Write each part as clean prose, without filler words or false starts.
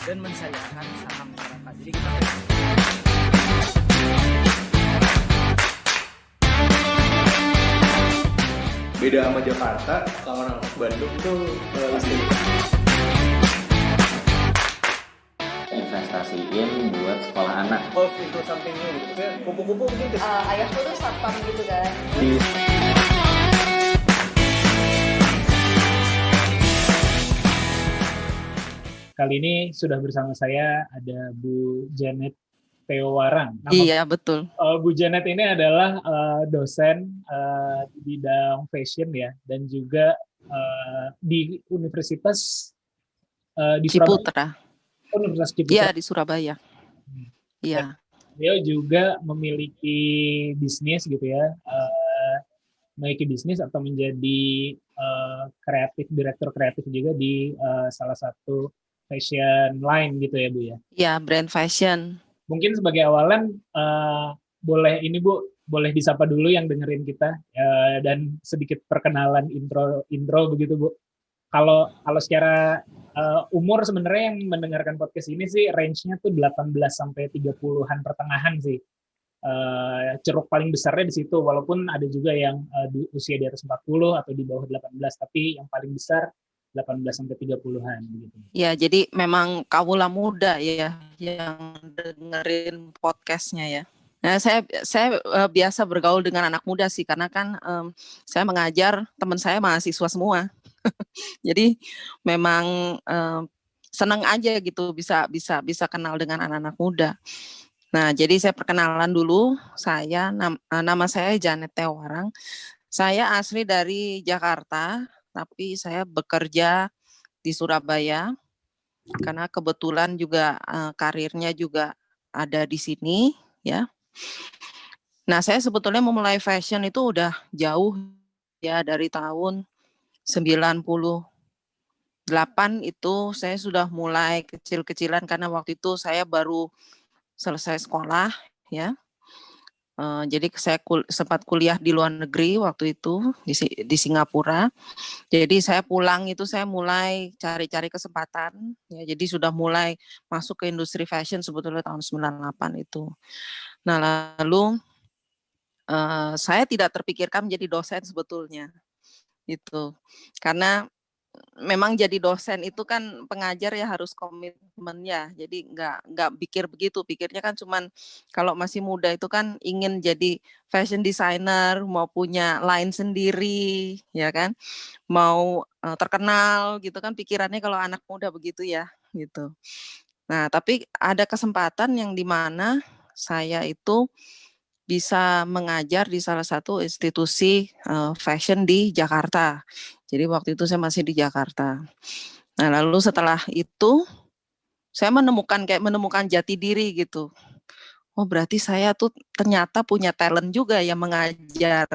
dan mensadarkan saham masyarakat. Jadi kita beda sama Jakarta, kalau orang Bandung tuh investasiin buat sekolah anak. Itu something new gitu. Kupu-kupu mungkin Ayahku tuh satpam gitu kan. Kali ini sudah bersama saya ada Bu Janet Teowarang. Iya, betul. Bu Janet ini adalah dosen di bidang fashion ya, dan juga di Universitas di Ciputra. Universitas Ciputra. Iya, di Surabaya. Iya. Beliau juga memiliki bisnis gitu ya, memiliki bisnis atau menjadi direktur kreatif juga di salah satu fashion line gitu ya Bu ya. Iya, brand fashion. Mungkin sebagai awalan boleh disapa dulu yang dengerin kita dan sedikit perkenalan intro begitu Bu. Kalau secara umur sebenarnya yang mendengarkan podcast ini sih range-nya tuh 18 sampai 30-an pertengahan sih. Ceruk paling besarnya di situ, walaupun ada juga yang usia di atas 40 atau di bawah 18, tapi yang paling besar 18 sampai 30-an gitu. Ya, jadi memang kawula muda ya yang dengerin podcastnya ya. Nah, saya biasa bergaul dengan anak muda sih, karena kan saya mengajar, teman saya mahasiswa semua. Jadi memang senang aja gitu bisa kenal dengan anak-anak muda. Nah, jadi saya perkenalan dulu. Nama saya Janet Teowarang. Saya asli dari Jakarta, tapi saya bekerja di Surabaya karena kebetulan juga karirnya juga ada di sini ya. Nah, saya sebetulnya memulai fashion itu udah jauh ya, dari tahun 98 itu saya sudah mulai kecil-kecilan karena waktu itu saya baru selesai sekolah ya. Jadi saya sempat kuliah di luar negeri waktu itu di Singapura. Jadi saya pulang itu saya mulai cari-cari kesempatan ya. Jadi sudah mulai masuk ke industri fashion sebetulnya tahun 98 itu. Nah, lalu saya tidak terpikirkan menjadi dosen sebetulnya. Itu. Karena memang jadi dosen itu kan pengajar ya harus komitmen ya. Jadi nggak pikir begitu. Pikirnya kan cuman kalau masih muda itu kan ingin jadi fashion designer, mau punya line sendiri, ya kan? Mau terkenal gitu kan, pikirannya kalau anak muda begitu ya, gitu. Nah, tapi ada kesempatan yang di mana saya itu bisa mengajar di salah satu institusi fashion di Jakarta. Jadi waktu itu saya masih di Jakarta. Nah, lalu setelah itu saya menemukan jati diri gitu. Oh, berarti saya tuh ternyata punya talent juga yang mengajar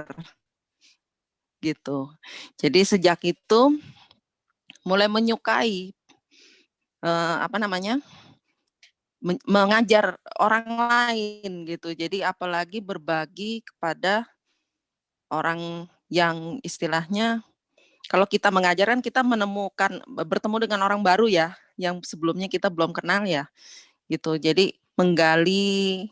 gitu. Jadi sejak itu mulai menyukai mengajar orang lain gitu. Jadi apalagi berbagi kepada orang yang istilahnya kalau kita mengajar kan kita bertemu dengan orang baru ya, yang sebelumnya kita belum kenal ya, gitu. Jadi menggali.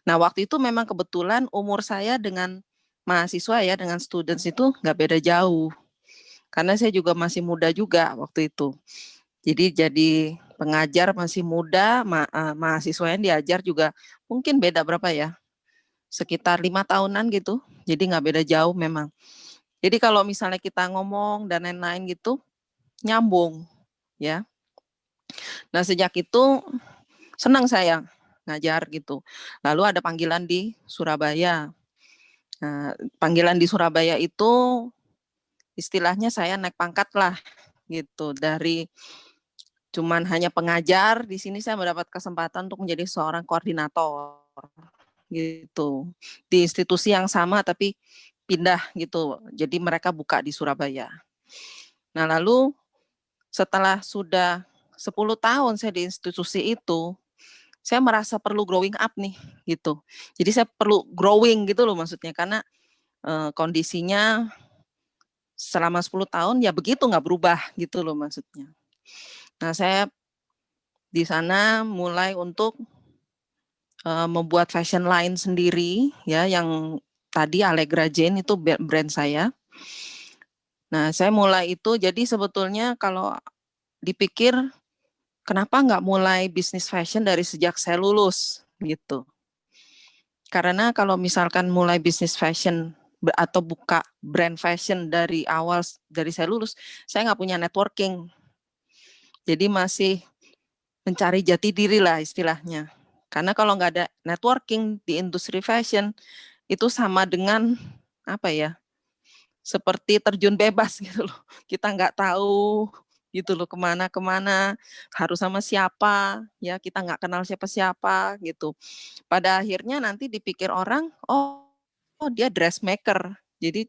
Nah, waktu itu memang kebetulan umur saya dengan mahasiswa ya, dengan students itu nggak beda jauh. Karena saya juga masih muda juga waktu itu. Jadi pengajar masih muda, mahasiswa yang diajar juga mungkin beda berapa ya, sekitar 5 tahunan gitu. Jadi nggak beda jauh memang. Jadi kalau misalnya kita ngomong dan lain-lain gitu, nyambung ya. Nah, sejak itu senang saya ngajar gitu. Lalu ada panggilan di Surabaya. Nah, panggilan di Surabaya itu istilahnya saya naik pangkat lah gitu. Dari cuman hanya pengajar, di sini saya mendapat kesempatan untuk menjadi seorang koordinator gitu. Di institusi yang sama tapi pindah gitu. Jadi mereka buka di Surabaya. Nah, lalu setelah sudah 10 tahun saya di institusi itu, saya merasa perlu growing up nih gitu. Jadi saya perlu growing gitu loh maksudnya, karena kondisinya selama 10 tahun ya begitu, nggak berubah gitu loh maksudnya. Nah, saya Di sana mulai untuk membuat fashion line sendiri ya, yang tadi Allegra Jane itu brand saya. Nah, saya mulai itu, jadi sebetulnya kalau dipikir kenapa nggak mulai bisnis fashion dari sejak saya lulus gitu. Karena kalau misalkan mulai bisnis fashion atau buka brand fashion dari awal, dari saya lulus, saya nggak punya networking. Jadi masih mencari jati diri lah istilahnya. Karena kalau nggak ada networking di industri fashion, itu sama dengan apa ya, seperti terjun bebas gitu loh. Kita nggak tahu gitu loh kemana-kemana, harus sama siapa, ya kita nggak kenal siapa-siapa gitu. Pada akhirnya nanti dipikir orang, oh dia dressmaker, jadi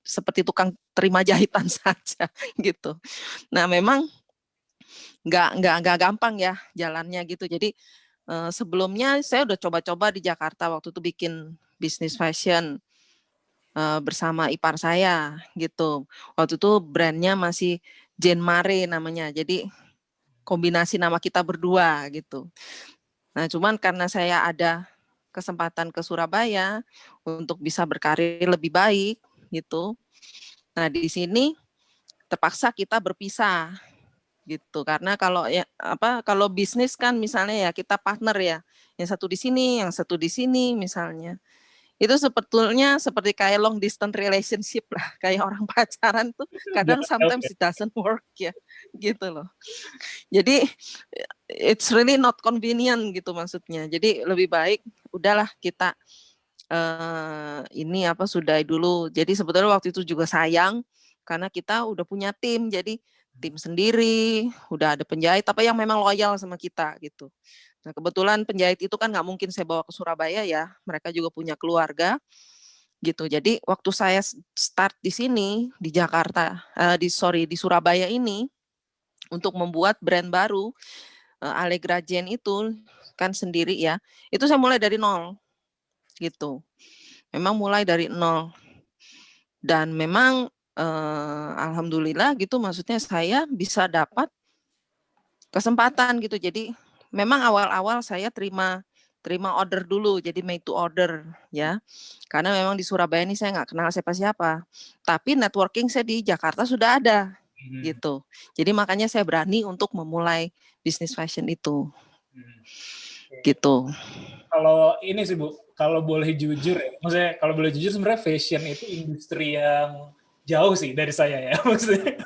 seperti tukang terima jahitan saja gitu. Nah memang nggak gampang ya jalannya gitu. Jadi sebelumnya saya udah coba-coba di Jakarta waktu itu bikin bisnis fashion bersama ipar saya gitu. Waktu itu brandnya masih Jane Mare namanya. Jadi kombinasi nama kita berdua gitu. Nah, cuman karena saya ada kesempatan ke Surabaya untuk bisa berkarir lebih baik gitu. Nah, di sini terpaksa kita berpisah gitu. Karena kalau bisnis kan misalnya ya kita partner ya. Yang satu di sini, yang satu di sini misalnya. Itu sebetulnya seperti kayak long distance relationship lah, kayak orang pacaran tuh kadang sometimes it doesn't work ya, gitu loh. Jadi it's really not convenient gitu maksudnya. Jadi lebih baik udahlah kita sudahi dulu. Jadi sebetulnya waktu itu juga sayang karena kita udah punya tim, jadi tim sendiri, udah ada penjahit apa yang memang loyal sama kita gitu. Nah kebetulan penjahit itu kan nggak mungkin saya bawa ke Surabaya ya, mereka juga punya keluarga gitu. Jadi waktu saya start di sini di Jakarta, di Surabaya ini untuk membuat brand baru Allegra Jane itu kan sendiri ya, itu saya mulai dari nol gitu. Memang mulai dari nol dan memang alhamdulillah gitu, maksudnya saya bisa dapat kesempatan gitu. Jadi memang awal-awal saya terima order dulu, jadi made to order ya. Karena memang di Surabaya ini saya nggak kenal siapa-siapa. Tapi networking saya di Jakarta sudah ada gitu. Jadi makanya saya berani untuk memulai bisnis fashion itu. Gitu. Kalau ini sih Bu, kalau boleh jujur ya, maksudnya kalau boleh jujur sebenarnya fashion itu industri yang jauh sih dari saya ya, maksudnya.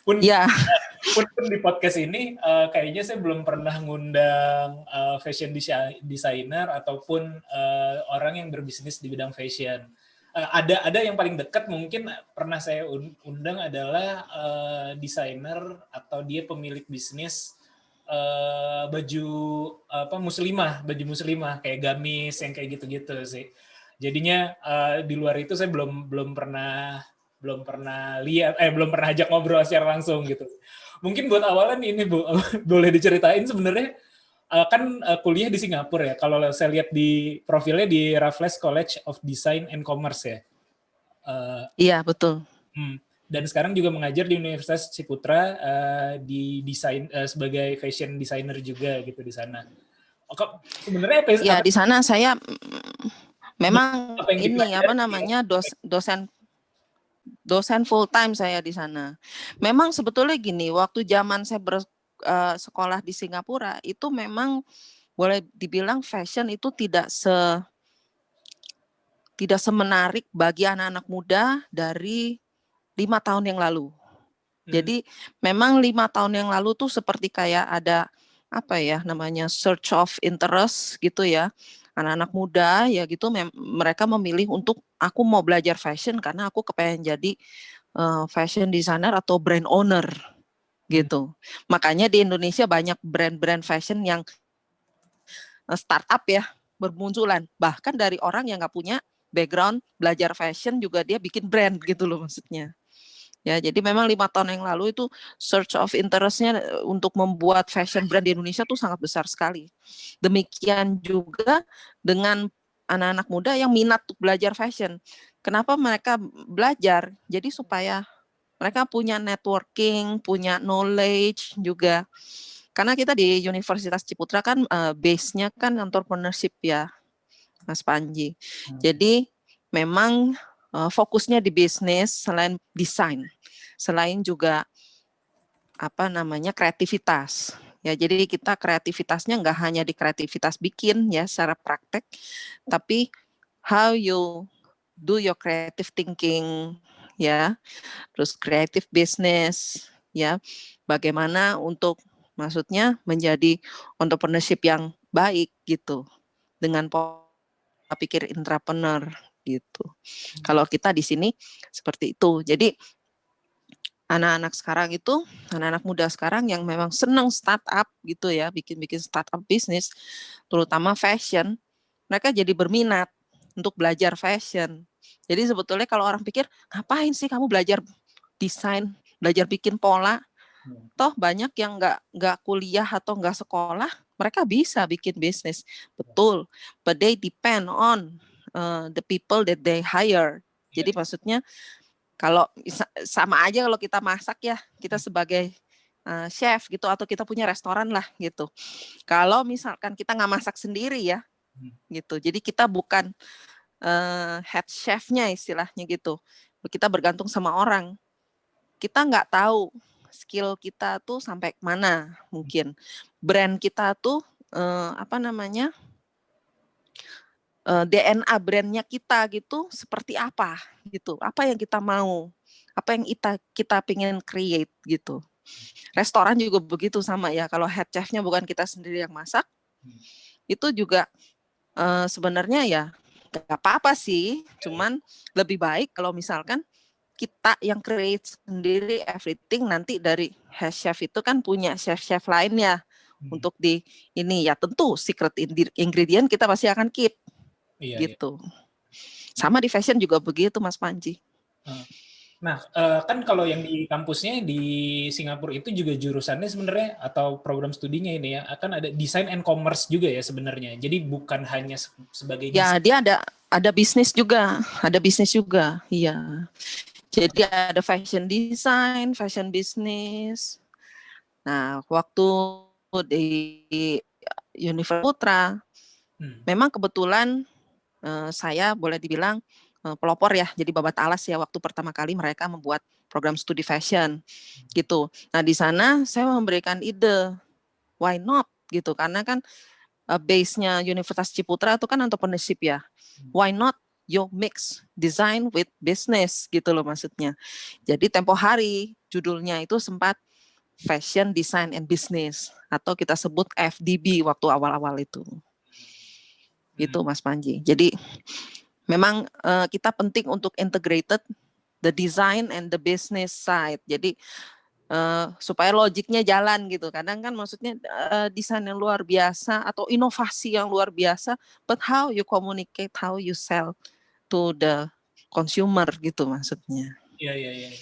Pun di podcast ini kayaknya saya belum pernah ngundang fashion designer ataupun orang yang berbisnis di bidang fashion. Ada yang paling dekat mungkin pernah saya undang adalah desainer atau dia pemilik bisnis baju baju muslimah kayak gamis yang kayak gitu-gitu sih. Jadinya di luar itu saya belum pernah lihat, belum pernah ajak ngobrol secara langsung gitu. Mungkin buat awalan ini Bu, boleh diceritain sebenarnya kan kuliah di Singapura ya. Kalau saya lihat di profilnya di Raffles College of Design and Commerce ya. Iya betul. Dan sekarang juga mengajar di Universitas Ciputra di desain sebagai fashion designer juga gitu di sana. Sebenarnya ya di sana saya memang dosen full time saya di sana. Memang sebetulnya gini, waktu zaman saya sekolah di Singapura itu memang boleh dibilang fashion itu tidak semenarik bagi anak-anak muda dari 5 tahun yang lalu. Jadi memang 5 tahun yang lalu tuh seperti kayak ada search of interest gitu ya. Anak-anak muda ya gitu mereka memilih untuk aku mau belajar fashion karena aku kepengen jadi fashion designer atau brand owner gitu. Makanya di Indonesia banyak brand-brand fashion yang startup ya bermunculan. Bahkan dari orang yang nggak punya background belajar fashion juga dia bikin brand gitu loh maksudnya. Ya, jadi memang 5 tahun yang lalu itu search of interest-nya untuk membuat fashion brand di Indonesia tuh sangat besar sekali. Demikian juga dengan anak-anak muda yang minat untuk belajar fashion. Kenapa mereka belajar? Jadi supaya mereka punya networking, punya knowledge juga. karena kita di Universitas Ciputra kan base-nya kan entrepreneurship ya, Mas Panji. Jadi memang fokusnya di bisnis selain desain, selain juga kreativitas. Ya, jadi kita kreativitasnya nggak hanya di kreativitas bikin ya secara praktek, tapi how you do your creative thinking ya, terus creative business ya, bagaimana untuk maksudnya menjadi entrepreneurship yang baik gitu dengan pola pikir entrepreneur gitu. Kalau kita di sini seperti itu. Jadi anak-anak sekarang itu, anak-anak muda sekarang yang memang senang startup gitu ya, bikin startup bisnis, terutama fashion, mereka jadi berminat untuk belajar fashion. Jadi sebetulnya kalau orang pikir, ngapain sih kamu belajar desain, belajar bikin pola, toh banyak yang nggak kuliah atau nggak sekolah, mereka bisa bikin bisnis, betul. But they depend on the people that they hire. Jadi maksudnya kalau sama aja kalau kita masak ya, kita sebagai chef gitu atau kita punya restoran lah gitu. Kalau misalkan kita nggak masak sendiri ya, gitu. Jadi kita bukan head chefnya istilahnya gitu. Kita bergantung sama orang. Kita nggak tahu skill kita tuh sampai mana mungkin. Brand kita tuh DNA brandnya kita gitu seperti apa gitu, apa yang kita mau, apa yang kita pengen create gitu. Restoran juga begitu sama ya, kalau head chefnya bukan kita sendiri yang masak, itu juga sebenarnya ya gak apa-apa sih, cuman lebih baik kalau misalkan kita yang create sendiri everything, nanti dari head chef itu kan punya chef-chef lainnya untuk di ini ya, tentu secret ingredient kita pasti akan keep. Iya, gitu. Iya. Sama di fashion juga begitu, Mas Panji. Nah, kan kalau yang di kampusnya di Singapura itu juga jurusannya sebenarnya atau program studinya ini ya akan ada design and commerce juga ya sebenarnya. Jadi bukan hanya sebagai ya design. Dia ada bisnis juga, iya. Jadi ada fashion design, fashion business. Nah, waktu di Universitas Putra, memang kebetulan saya boleh dibilang pelopor ya, jadi babat alas ya waktu pertama kali mereka membuat program studi fashion gitu. Nah di sana saya memberikan ide, why not gitu, karena kan base-nya Universitas Ciputra itu kan entrepreneurship ya, why not you mix design with business gitu loh maksudnya. Jadi tempo hari judulnya itu sempat Fashion Design and Business atau kita sebut FDB waktu awal-awal itu. Gitu Mas Panji. Jadi memang kita penting untuk integrated the design and the business side. Jadi supaya logiknya jalan gitu. Kadang kan maksudnya desain yang luar biasa atau inovasi yang luar biasa, but how you communicate, how you sell to the consumer gitu maksudnya. Iya.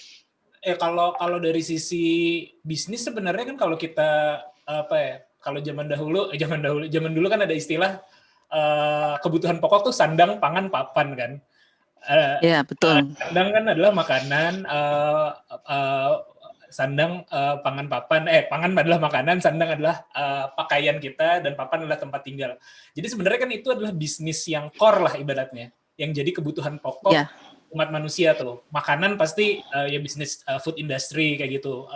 Kalau dari sisi bisnis sebenarnya kan kalau kita kalau zaman dulu kan ada istilah kebutuhan pokok tuh sandang, pangan, papan kan. Iya betul. Sandang kan adalah makanan, sandang, pangan, papan. Pangan adalah makanan, sandang adalah pakaian kita, dan papan adalah tempat tinggal. Jadi sebenarnya kan itu adalah bisnis yang core lah ibaratnya, yang jadi kebutuhan pokok umat manusia tuh. Makanan pasti ya bisnis food industry kayak gitu,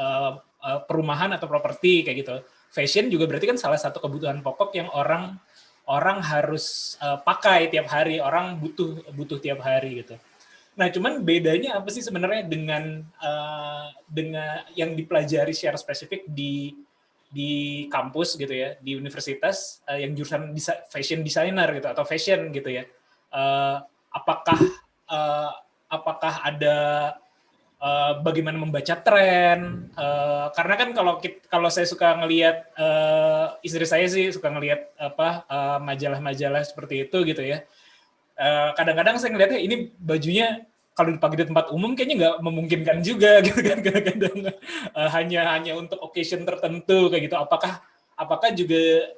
perumahan atau properti kayak gitu. Fashion juga berarti kan salah satu kebutuhan pokok yang orang harus pakai tiap hari, orang butuh tiap hari gitu. Nah, cuman bedanya apa sih sebenarnya dengan yang dipelajari secara spesifik di kampus gitu ya, di universitas yang jurusan fashion designer gitu atau fashion gitu ya. Apakah ada bagaimana membaca tren, karena kan kalau saya suka ngelihat, istri saya sih suka ngelihat majalah-majalah seperti itu gitu ya. Kadang-kadang saya ngelihatnya ini bajunya kalau dipakai di tempat umum kayaknya nggak memungkinkan juga gitu kan, kadang-kadang hanya untuk occasion tertentu kayak gitu. Apakah juga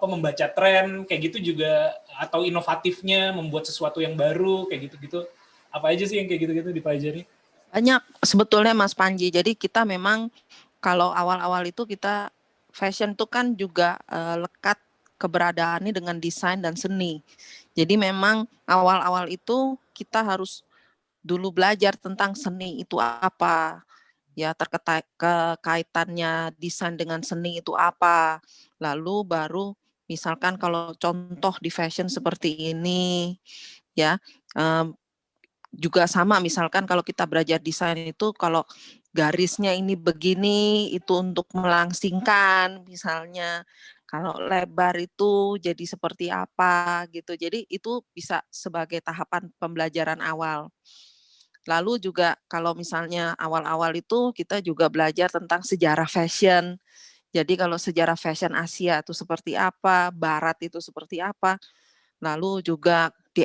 membaca tren kayak gitu juga, atau inovatifnya membuat sesuatu yang baru kayak gitu-gitu, apa aja sih yang kayak gitu-gitu dipelajari? Banyak sebetulnya Mas Panji. Jadi kita memang kalau awal-awal itu kita fashion itu kan juga lekat keberadaannya dengan desain dan seni. Jadi memang awal-awal itu kita harus dulu belajar tentang seni itu apa, ya kaitannya desain dengan seni itu apa. Lalu baru misalkan kalau contoh di fashion seperti ini, ya juga sama misalkan kalau kita belajar desain itu kalau garisnya ini begini itu untuk melangsingkan misalnya. Kalau lebar itu jadi seperti apa gitu. Jadi itu bisa sebagai tahapan pembelajaran awal. Lalu juga kalau misalnya awal-awal itu kita juga belajar tentang sejarah fashion. Jadi kalau sejarah fashion Asia itu seperti apa, Barat itu seperti apa, lalu juga di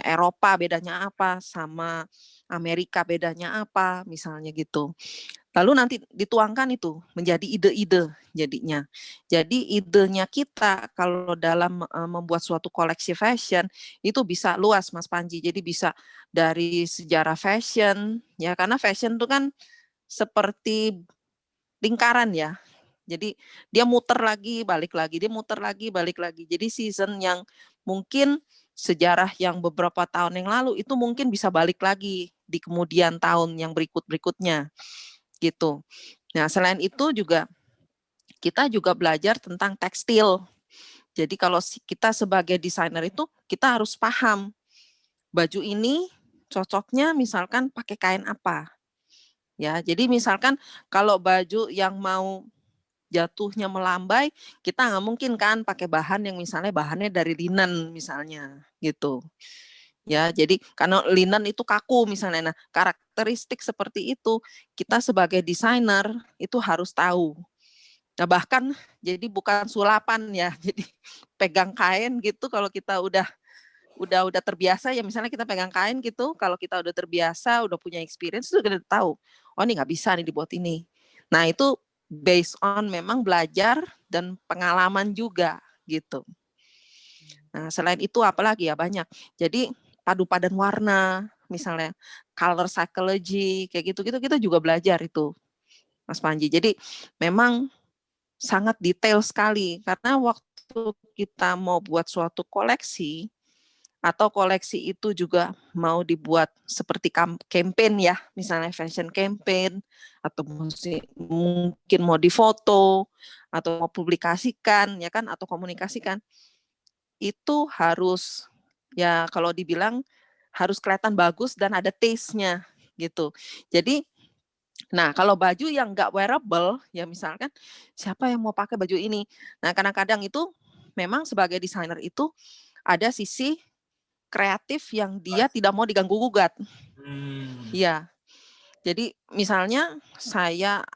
Eropa bedanya apa, sama Amerika bedanya apa, misalnya gitu. Lalu nanti dituangkan itu menjadi ide-ide jadinya. Jadi idenya kita kalau dalam membuat suatu koleksi fashion itu bisa luas Mas Panji. Jadi bisa dari sejarah fashion ya karena fashion itu kan seperti lingkaran ya. Jadi dia muter lagi, balik lagi, dia muter lagi, balik lagi. Jadi season yang mungkin sejarah yang beberapa tahun yang lalu itu mungkin bisa balik lagi di kemudian tahun yang berikutnya gitu. Nah, selain itu juga kita juga belajar tentang tekstil. Jadi kalau kita sebagai desainer itu kita harus paham baju ini cocoknya misalkan pakai kain apa. Ya, jadi misalkan kalau baju yang mau jatuhnya melambai, kita nggak mungkin kan pakai bahan yang misalnya bahannya dari linen misalnya gitu. Ya, jadi karena linen itu kaku misalnya. Nah, karakteristik seperti itu kita sebagai desainer itu harus tahu. Nah, bahkan jadi bukan sulapan ya. Jadi pegang kain gitu kalau kita udah terbiasa ya misalnya kita pegang kain gitu, kalau kita udah terbiasa, udah punya experience itu udah tahu. Oh, ini nggak bisa nih dibuat ini. Nah, itu based on memang belajar dan pengalaman juga gitu. Nah, selain itu apalagi ya banyak. Jadi padu padan warna, misalnya color psychology, kayak gitu-gitu kita juga belajar itu, Mas Panji. Jadi memang sangat detail sekali karena waktu kita mau buat suatu koleksi atau koleksi itu juga mau dibuat seperti campaign ya, misalnya fashion campaign atau mungkin mau difoto atau mau publikasikan ya kan atau komunikasikan itu harus ya kalau dibilang harus kelihatan bagus dan ada taste-nya gitu. Jadi nah kalau baju yang nggak wearable ya misalkan siapa yang mau pakai baju ini. Nah kadang-kadang itu memang sebagai desainer itu ada sisi kreatif yang dia tidak mau diganggu-gugat. Iya. Jadi misalnya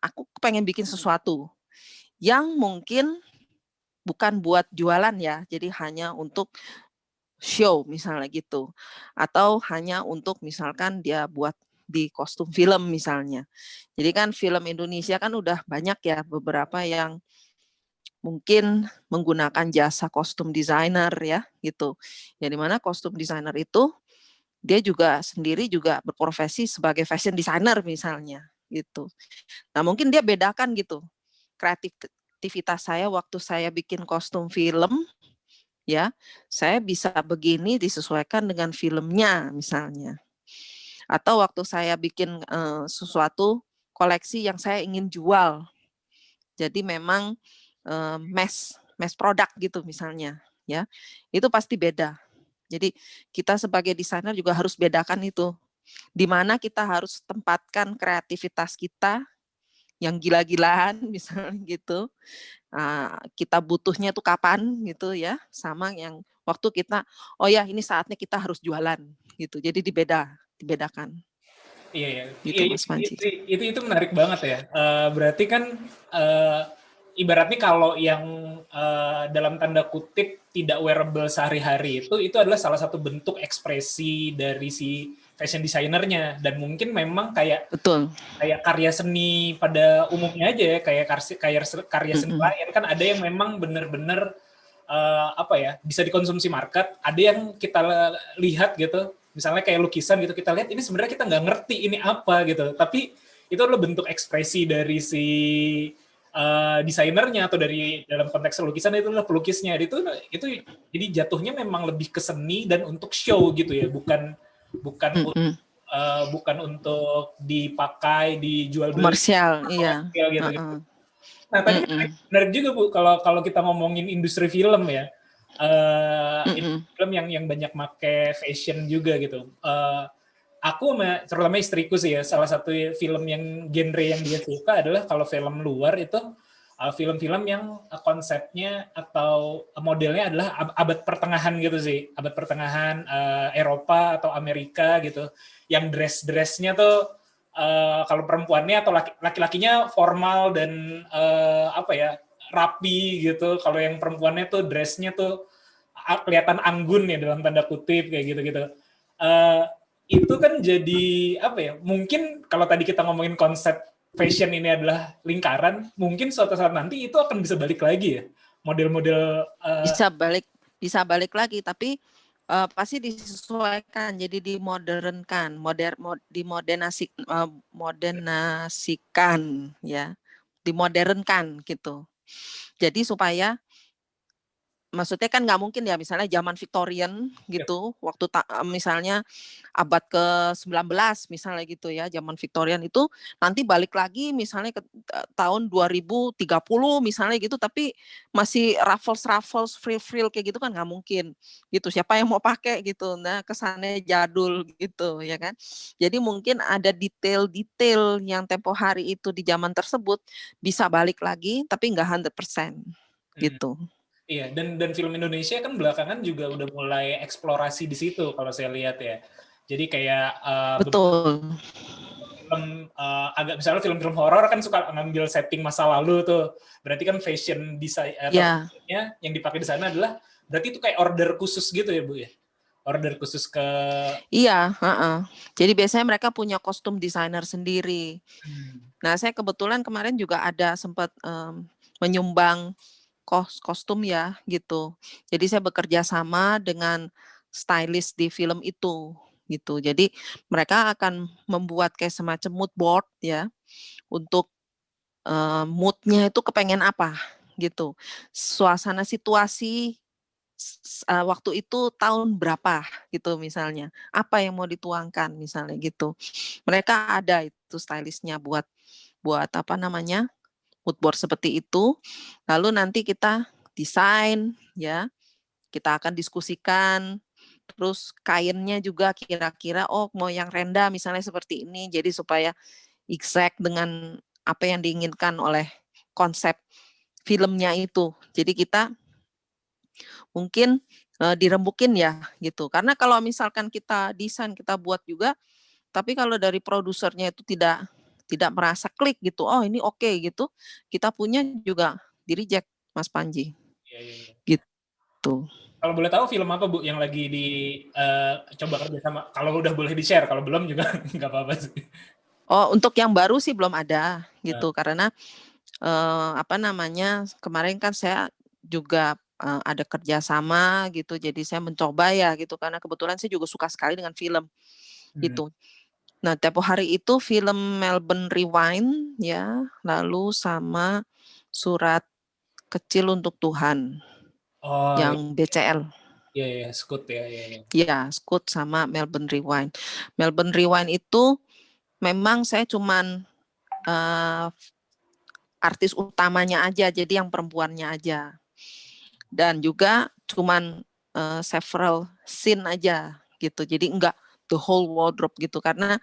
aku pengen bikin sesuatu yang mungkin bukan buat jualan ya, jadi hanya untuk show misalnya gitu. Atau hanya untuk misalkan dia buat di kostum film misalnya. Jadi kan film Indonesia kan udah banyak ya beberapa yang mungkin menggunakan jasa kostum desainer ya gitu. Ya dimana kostum desainer itu dia juga sendiri juga berprofesi sebagai fashion designer misalnya gitu. Nah mungkin dia bedakan gitu kreativitas saya waktu saya bikin kostum film ya saya bisa begini disesuaikan dengan filmnya misalnya. Atau waktu saya bikin sesuatu koleksi yang saya ingin jual. Jadi memang mass product gitu misalnya ya. Itu pasti beda. Jadi kita sebagai desainer juga harus bedakan itu. Di mana kita harus tempatkan kreativitas kita yang gila-gilaan misalnya gitu. Kita butuhnya tuh kapan gitu ya. Sama yang waktu kita oh ya ini saatnya kita harus jualan gitu. Jadi dibedakan. Iya, iya. Gitu, Mas Panji. Itu menarik banget ya. Berarti kan ibaratnya kalau yang dalam tanda kutip tidak wearable sehari-hari itu adalah salah satu bentuk ekspresi dari si fashion designernya dan mungkin memang kayak betul kayak karya seni pada umumnya aja ya kayak karya seni lain kan ada yang memang benar-benar apa ya bisa dikonsumsi market, ada yang kita lihat gitu. Misalnya kayak lukisan gitu, kita lihat ini sebenarnya kita nggak ngerti ini apa gitu. Tapi itu adalah bentuk ekspresi dari si desainernya atau dari dalam konteks lukisan itu adalah pelukisnya. Itu jadi jatuhnya memang lebih ke seni dan untuk show gitu ya, bukan bukan untuk dipakai, dijual beli Komersial, iya. gitu. Nah, tadi menarik juga Bu, kalau kita ngomongin industri film ya, film yang banyak make fashion juga gitu. Aku terutama istriku sih ya, salah satu film yang genre yang dia suka adalah kalau film luar itu film-film yang konsepnya atau modelnya adalah abad pertengahan gitu sih, abad pertengahan Eropa atau Amerika gitu, yang dress-dressnya tuh kalau perempuannya atau laki-lakinya formal dan rapi gitu, kalau yang perempuannya tuh dressnya tuh kelihatan anggun ya dalam tanda kutip kayak gitu-gitu. Itu kan jadi mungkin kalau tadi kita ngomongin konsep fashion ini adalah lingkaran, mungkin suatu saat nanti itu akan bisa balik lagi ya, model-model bisa balik lagi, tapi pasti disesuaikan, jadi dimodernasikan ya, dimodernkan gitu. Jadi supaya maksudnya kan nggak mungkin ya, misalnya zaman Victorian gitu, waktu misalnya abad ke-19 misalnya gitu ya, zaman Victorian itu nanti balik lagi misalnya ke tahun 2030 misalnya gitu, tapi masih ruffles, frill kayak gitu kan nggak mungkin gitu. Siapa yang mau pakai gitu? Nah, kesannya jadul gitu ya kan. Jadi mungkin ada detail-detail yang tempo hari itu di zaman tersebut bisa balik lagi, tapi nggak 100% gitu. Iya, dan film Indonesia kan belakangan juga udah mulai eksplorasi di situ kalau saya lihat ya. Jadi kayak betul. Film misalnya film-film horor kan suka ngambil setting masa lalu tuh. Berarti kan fashion design yang dipakai di sana adalah berarti itu kayak order khusus gitu ya, Bu ya. Order khusus ke Iya, jadi biasanya mereka punya kostum desainer sendiri. Nah, saya kebetulan kemarin juga ada sempat menyumbang kostum ya gitu. Jadi saya bekerja sama dengan stylist di film itu gitu. Jadi mereka akan membuat kayak semacam mood board ya untuk moodnya itu kepengen apa gitu. Suasana situasi waktu itu tahun berapa gitu misalnya. Apa yang mau dituangkan misalnya gitu. Mereka ada itu stylistnya buat mood board seperti itu, lalu nanti kita desain ya, kita akan diskusikan, terus kainnya juga kira-kira mau yang rendah misalnya seperti ini, jadi supaya exact dengan apa yang diinginkan oleh konsep filmnya itu. Jadi kita mungkin dirembukin ya gitu, karena kalau misalkan kita desain, kita buat juga, tapi kalau dari produsernya itu tidak merasa klik gitu, ini oke gitu, kita punya juga di-reject, Mas Panji. Iya. Gitu. Kalau boleh tahu film apa Bu yang lagi coba kerja sama? Kalau udah boleh di-share, kalau belum juga nggak apa-apa sih. Untuk yang baru sih belum ada gitu, karena kemarin kan saya juga ada kerjasama gitu, jadi saya mencoba ya gitu, karena kebetulan saya juga suka sekali dengan film gitu. Nah, tempo hari itu film Melbourne Rewind ya, lalu sama Surat Kecil untuk Tuhan yang BCL. Iya, Scoot ya. Iya, Scoot sama Melbourne Rewind. Melbourne Rewind itu memang saya cuman artis utamanya aja, jadi yang perempuannya aja. Dan juga cuman several scene aja gitu. Jadi enggak the whole wardrobe gitu, karena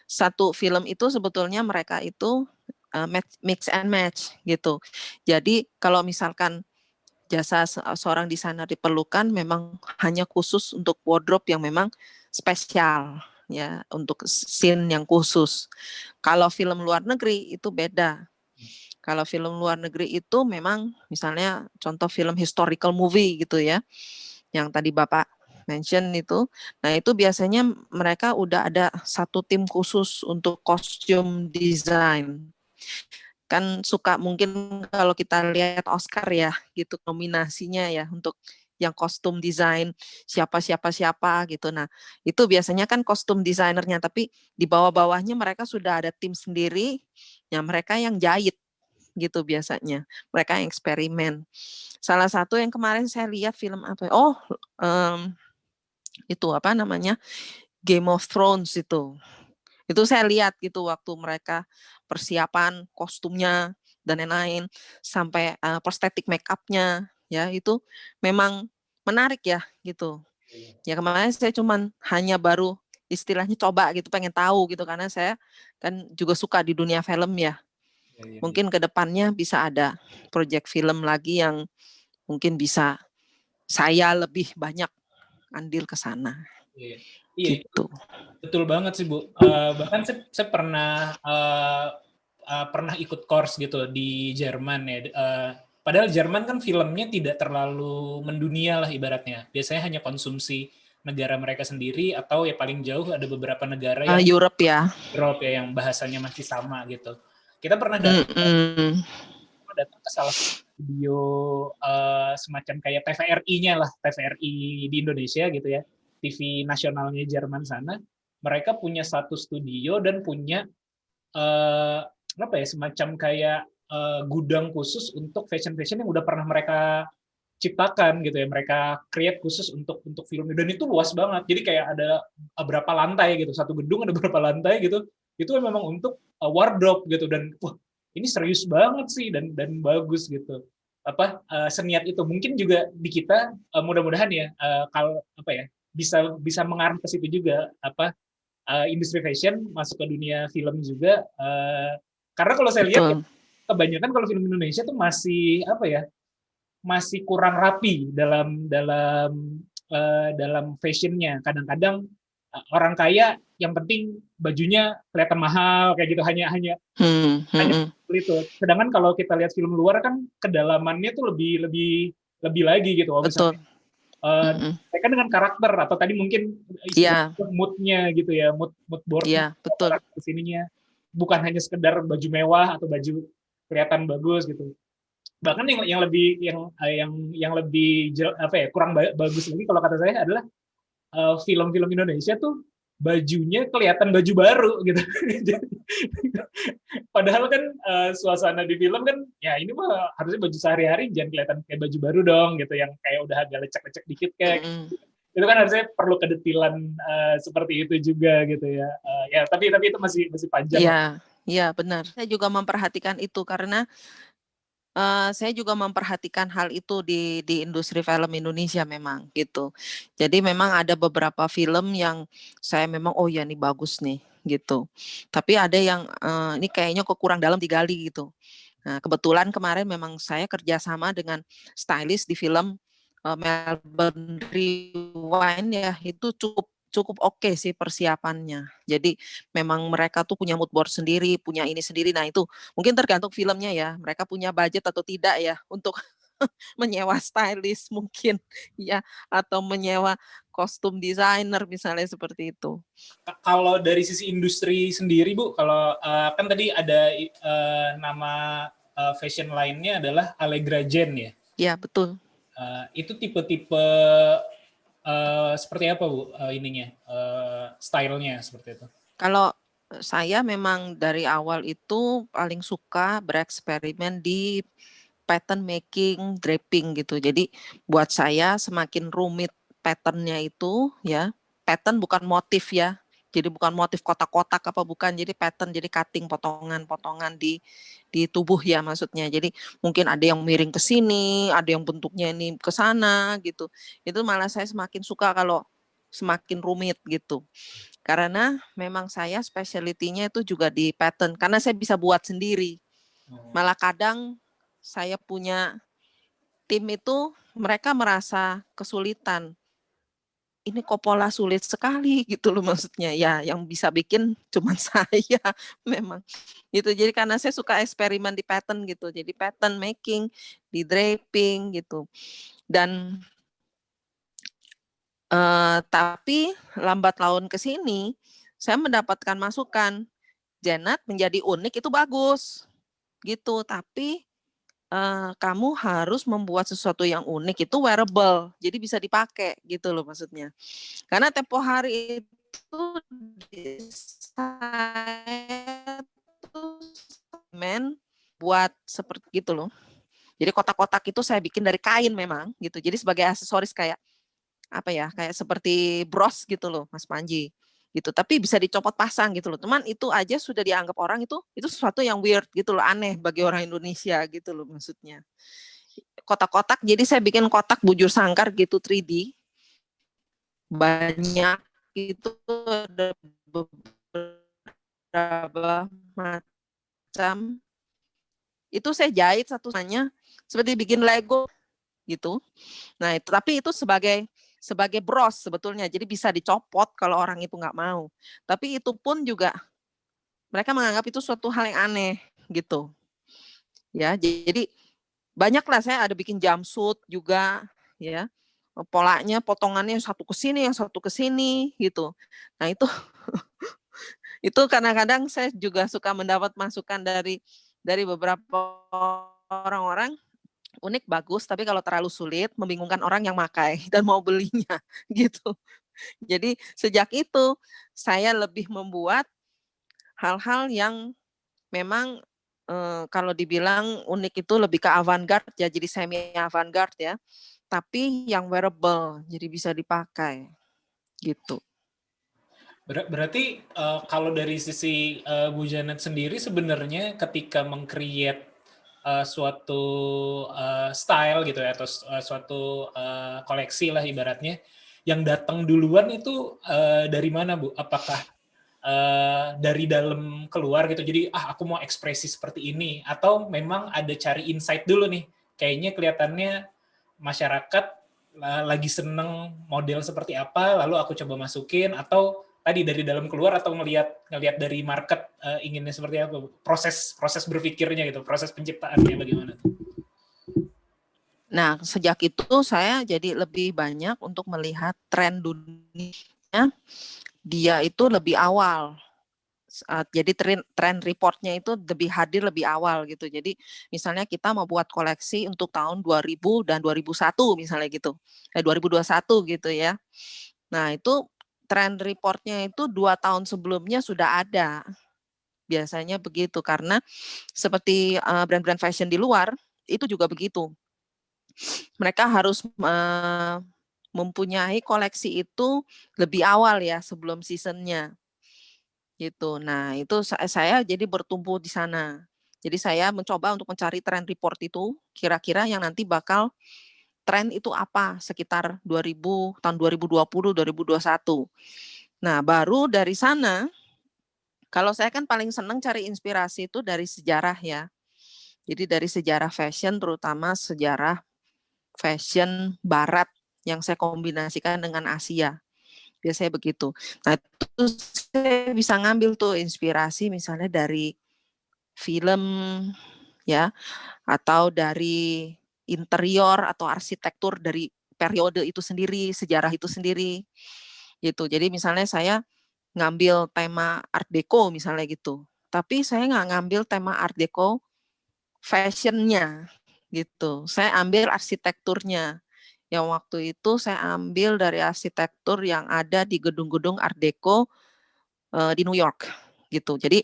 satu film itu sebetulnya mereka itu mix and match gitu. Jadi kalau misalkan jasa seorang desainer diperlukan, memang hanya khusus untuk wardrobe yang memang spesial ya, untuk scene yang khusus. Kalau film luar negeri itu beda. Kalau film luar negeri itu memang misalnya contoh film historical movie gitu ya, yang tadi Bapak mention itu. Nah, itu biasanya mereka udah ada satu tim khusus untuk costume design. Kan suka mungkin kalau kita lihat Oscar ya, gitu nominasinya ya untuk yang kostum desain siapa gitu. Nah, itu biasanya kan kostum desainernya, tapi di bawah-bawahnya mereka sudah ada tim sendiri, yang mereka yang jahit gitu biasanya. Mereka eksperimen. Salah satu yang kemarin saya lihat film apa? Oh, itu apa namanya? Game of Thrones itu. Itu saya lihat gitu waktu mereka persiapan kostumnya dan lain-lain sampai prosthetic make up-nya ya itu memang menarik ya gitu. Ya kemarin saya cuman hanya baru istilahnya coba gitu pengen tahu gitu karena saya kan juga suka di dunia film ya. Mungkin ke depannya bisa ada proyek film lagi yang mungkin bisa saya lebih banyak andil ke sana. Iya, iya, Gitu. betul banget sih Bu. Bahkan saya pernah pernah ikut course gitu di Jerman ya. Padahal Jerman kan filmnya tidak terlalu mendunia lah ibaratnya. Biasanya hanya konsumsi negara mereka sendiri atau ya paling jauh ada beberapa negara yang Europe ya. Europe ya yang bahasanya masih sama gitu. Kita pernah datang ke salah satu studio semacam kayak TVRI-nya lah, TVRI di Indonesia gitu ya, TV nasionalnya Jerman sana. Mereka punya satu studio dan punya apa ya semacam kayak gudang khusus untuk fashion yang udah pernah mereka ciptakan gitu ya, mereka create khusus untuk film dan itu luas banget. Jadi kayak ada berapa lantai gitu, satu gedung ada berapa lantai gitu. Itu memang untuk wardrobe gitu dan wah ini serius banget sih dan bagus gitu. Apa seniat itu mungkin juga di kita mudah-mudahan ya kalau apa ya bisa mengarah ke situ juga apa industri fashion masuk ke dunia film juga karena kalau saya lihat ya, kebanyakan kalau film Indonesia tuh masih apa ya masih kurang rapi dalam fashionnya. Kadang-kadang orang kaya yang penting bajunya kelihatan mahal kayak gitu hanya itu. Sedangkan kalau kita lihat film luar kan kedalamannya tuh lebih lagi gitu. Betul. Mereka dengan karakter atau tadi mungkin moodnya gitu ya, mood board. Iya, betul. Kesininya bukan hanya sekedar baju mewah atau baju kelihatan bagus gitu. Bahkan yang lebih apa ya kurang bagus lagi kalau kata saya adalah film-film Indonesia tuh bajunya kelihatan baju baru gitu. Padahal kan suasana di film kan ya ini mah harusnya baju sehari-hari jangan kelihatan kayak baju baru dong gitu yang kayak udah agak lecek-lecek dikit kayak itu kan harusnya perlu kedetilan seperti itu juga gitu ya. Ya tapi itu masih panjang. Iya benar. Saya juga memperhatikan itu karena saya juga memperhatikan hal itu di industri film Indonesia memang gitu. Jadi memang ada beberapa film yang saya memang oh ya ini bagus nih gitu. Tapi ada yang ini kayaknya kok kurang dalam digali gitu. Nah kebetulan kemarin memang saya kerjasama dengan stylist di film Melbourne Rewind ya itu cukup oke sih persiapannya. Jadi memang mereka tuh punya mood board sendiri, punya ini sendiri. Nah itu mungkin tergantung filmnya ya. Mereka punya budget atau tidak ya untuk menyewa stylist mungkin ya atau menyewa kostum designer misalnya seperti itu. Kalau dari sisi industri sendiri Bu, kalau kan tadi ada nama fashion lainnya adalah Allegra Jean ya. Ya betul. Itu tipe-tipe seperti apa Bu ininya stylenya seperti itu? Kalau saya memang dari awal itu paling suka bereksperimen di pattern making, draping gitu. Jadi buat saya semakin rumit patternnya itu ya, pattern bukan motif ya. Jadi bukan motif kotak-kotak apa bukan, jadi pattern, jadi cutting potongan-potongan di tubuh ya maksudnya. Jadi mungkin ada yang miring ke sini, ada yang bentuknya ini ke sana gitu. Itu malah saya semakin suka kalau semakin rumit gitu. Karena memang saya specialty-nya itu juga di pattern karena saya bisa buat sendiri. Malah kadang saya punya tim itu mereka merasa kesulitan. Ini kok pola sulit sekali gitu loh maksudnya. Ya, yang bisa bikin cuma saya memang. Gitu. Jadi karena saya suka eksperimen di pattern gitu. Jadi pattern making, di draping gitu. Dan tapi lambat laun ke sini saya mendapatkan masukan Janet menjadi unik itu bagus gitu tapi kamu harus membuat sesuatu yang unik itu wearable jadi bisa dipakai gitu loh maksudnya karena tempo hari itu saya tuh buat seperti gitu loh. Jadi kotak-kotak itu saya bikin dari kain memang gitu. Jadi sebagai aksesoris kayak apa ya, kayak seperti bros gitu loh Mas Panji gitu. Tapi bisa dicopot pasang gitu loh. Teman itu aja sudah dianggap orang itu sesuatu yang weird gitu loh, aneh bagi orang Indonesia gitu loh maksudnya. Kotak-kotak, jadi saya bikin kotak bujur sangkar gitu 3D. Banyak itu ada beberapa macam. Itu saya jahit satu-satunya seperti bikin Lego gitu. Nah, itu tapi itu sebagai bros sebetulnya. Jadi bisa dicopot kalau orang itu nggak mau. Tapi itu pun juga mereka menganggap itu suatu hal yang aneh gitu. Ya, jadi banyaklah saya ada bikin jumpsuit juga ya. Polanya potongannya yang satu ke sini, yang satu ke sini gitu. Nah, itu itu kadang-kadang saya juga suka mendapat masukan dari beberapa orang-orang, unik, bagus, tapi kalau terlalu sulit membingungkan orang yang pakai dan mau belinya gitu. Jadi sejak itu saya lebih membuat hal-hal yang memang kalau dibilang unik itu lebih ke avant-garde ya, jadi semi avant-garde ya, tapi yang wearable, jadi bisa dipakai gitu. Berarti kalau dari sisi Bu Janet sendiri sebenarnya ketika meng-create suatu style gitu ya, atau suatu koleksi lah ibaratnya, yang datang duluan itu dari mana Bu? Apakah dari dalam keluar gitu, jadi aku mau ekspresi seperti ini, atau memang ada cari insight dulu nih, kayaknya kelihatannya masyarakat lagi seneng model seperti apa, lalu aku coba masukin, atau tadi dari dalam keluar, atau ngelihat dari market inginnya seperti apa, proses berpikirnya gitu, proses penciptaannya bagaimana tuh? Nah, sejak itu saya jadi lebih banyak untuk melihat tren dunia, dia itu lebih awal. Jadi tren reportnya itu lebih hadir lebih awal gitu. Jadi misalnya kita mau buat koleksi untuk tahun 2000 dan 2001 misalnya gitu. 2021 gitu ya. Nah, itu tren reportnya itu 2 tahun sebelumnya sudah ada. Biasanya begitu, karena seperti brand-brand fashion di luar, itu juga begitu. Mereka harus mempunyai koleksi itu lebih awal ya, sebelum seasonnya gitu. Nah, itu saya jadi bertumbuh di sana. Jadi saya mencoba untuk mencari tren report itu, kira-kira yang nanti bakal tren itu apa sekitar tahun 2020, 2021. Nah, baru dari sana, kalau saya kan paling senang cari inspirasi itu dari sejarah ya. Jadi dari sejarah fashion, terutama sejarah fashion barat yang saya kombinasikan dengan Asia. Biasanya begitu. Nah, itu saya bisa ngambil tuh inspirasi misalnya dari film ya, atau dari interior atau arsitektur dari periode itu sendiri, sejarah itu sendiri. Gitu. Jadi misalnya saya ngambil tema Art Deco misalnya gitu. Tapi saya nggak ngambil tema Art Deco fashion-nya gitu. Saya ambil arsitekturnya. Yang waktu itu saya ambil dari arsitektur yang ada di gedung-gedung Art Deco di New York gitu. Jadi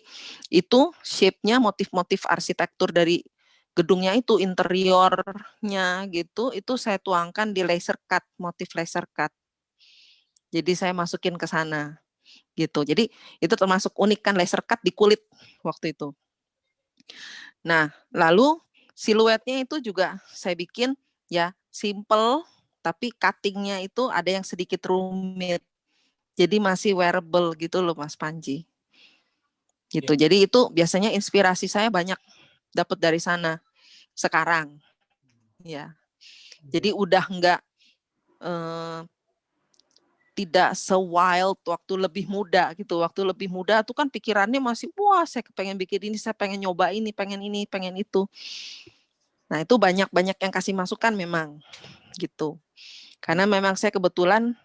itu shape-nya, motif-motif arsitektur dari gedungnya itu, interiornya gitu, itu saya tuangkan di laser cut, motif laser cut. Jadi saya masukin ke sana gitu. Jadi itu termasuk unik kan, laser cut di kulit waktu itu. Nah, lalu siluetnya itu juga saya bikin ya simple, tapi cuttingnya itu ada yang sedikit rumit. Jadi masih wearable gitu loh Mas Panji. Gitu. Yeah. Jadi itu biasanya inspirasi saya banyak dapat dari sana sekarang. Ya. Jadi udah enggak tidak se-wild waktu lebih muda gitu. Waktu lebih muda tuh kan pikirannya masih, wah saya pengen bikin ini, saya pengen nyoba ini, pengen itu. Nah itu banyak yang kasih masukan memang gitu. Karena memang saya kebetulan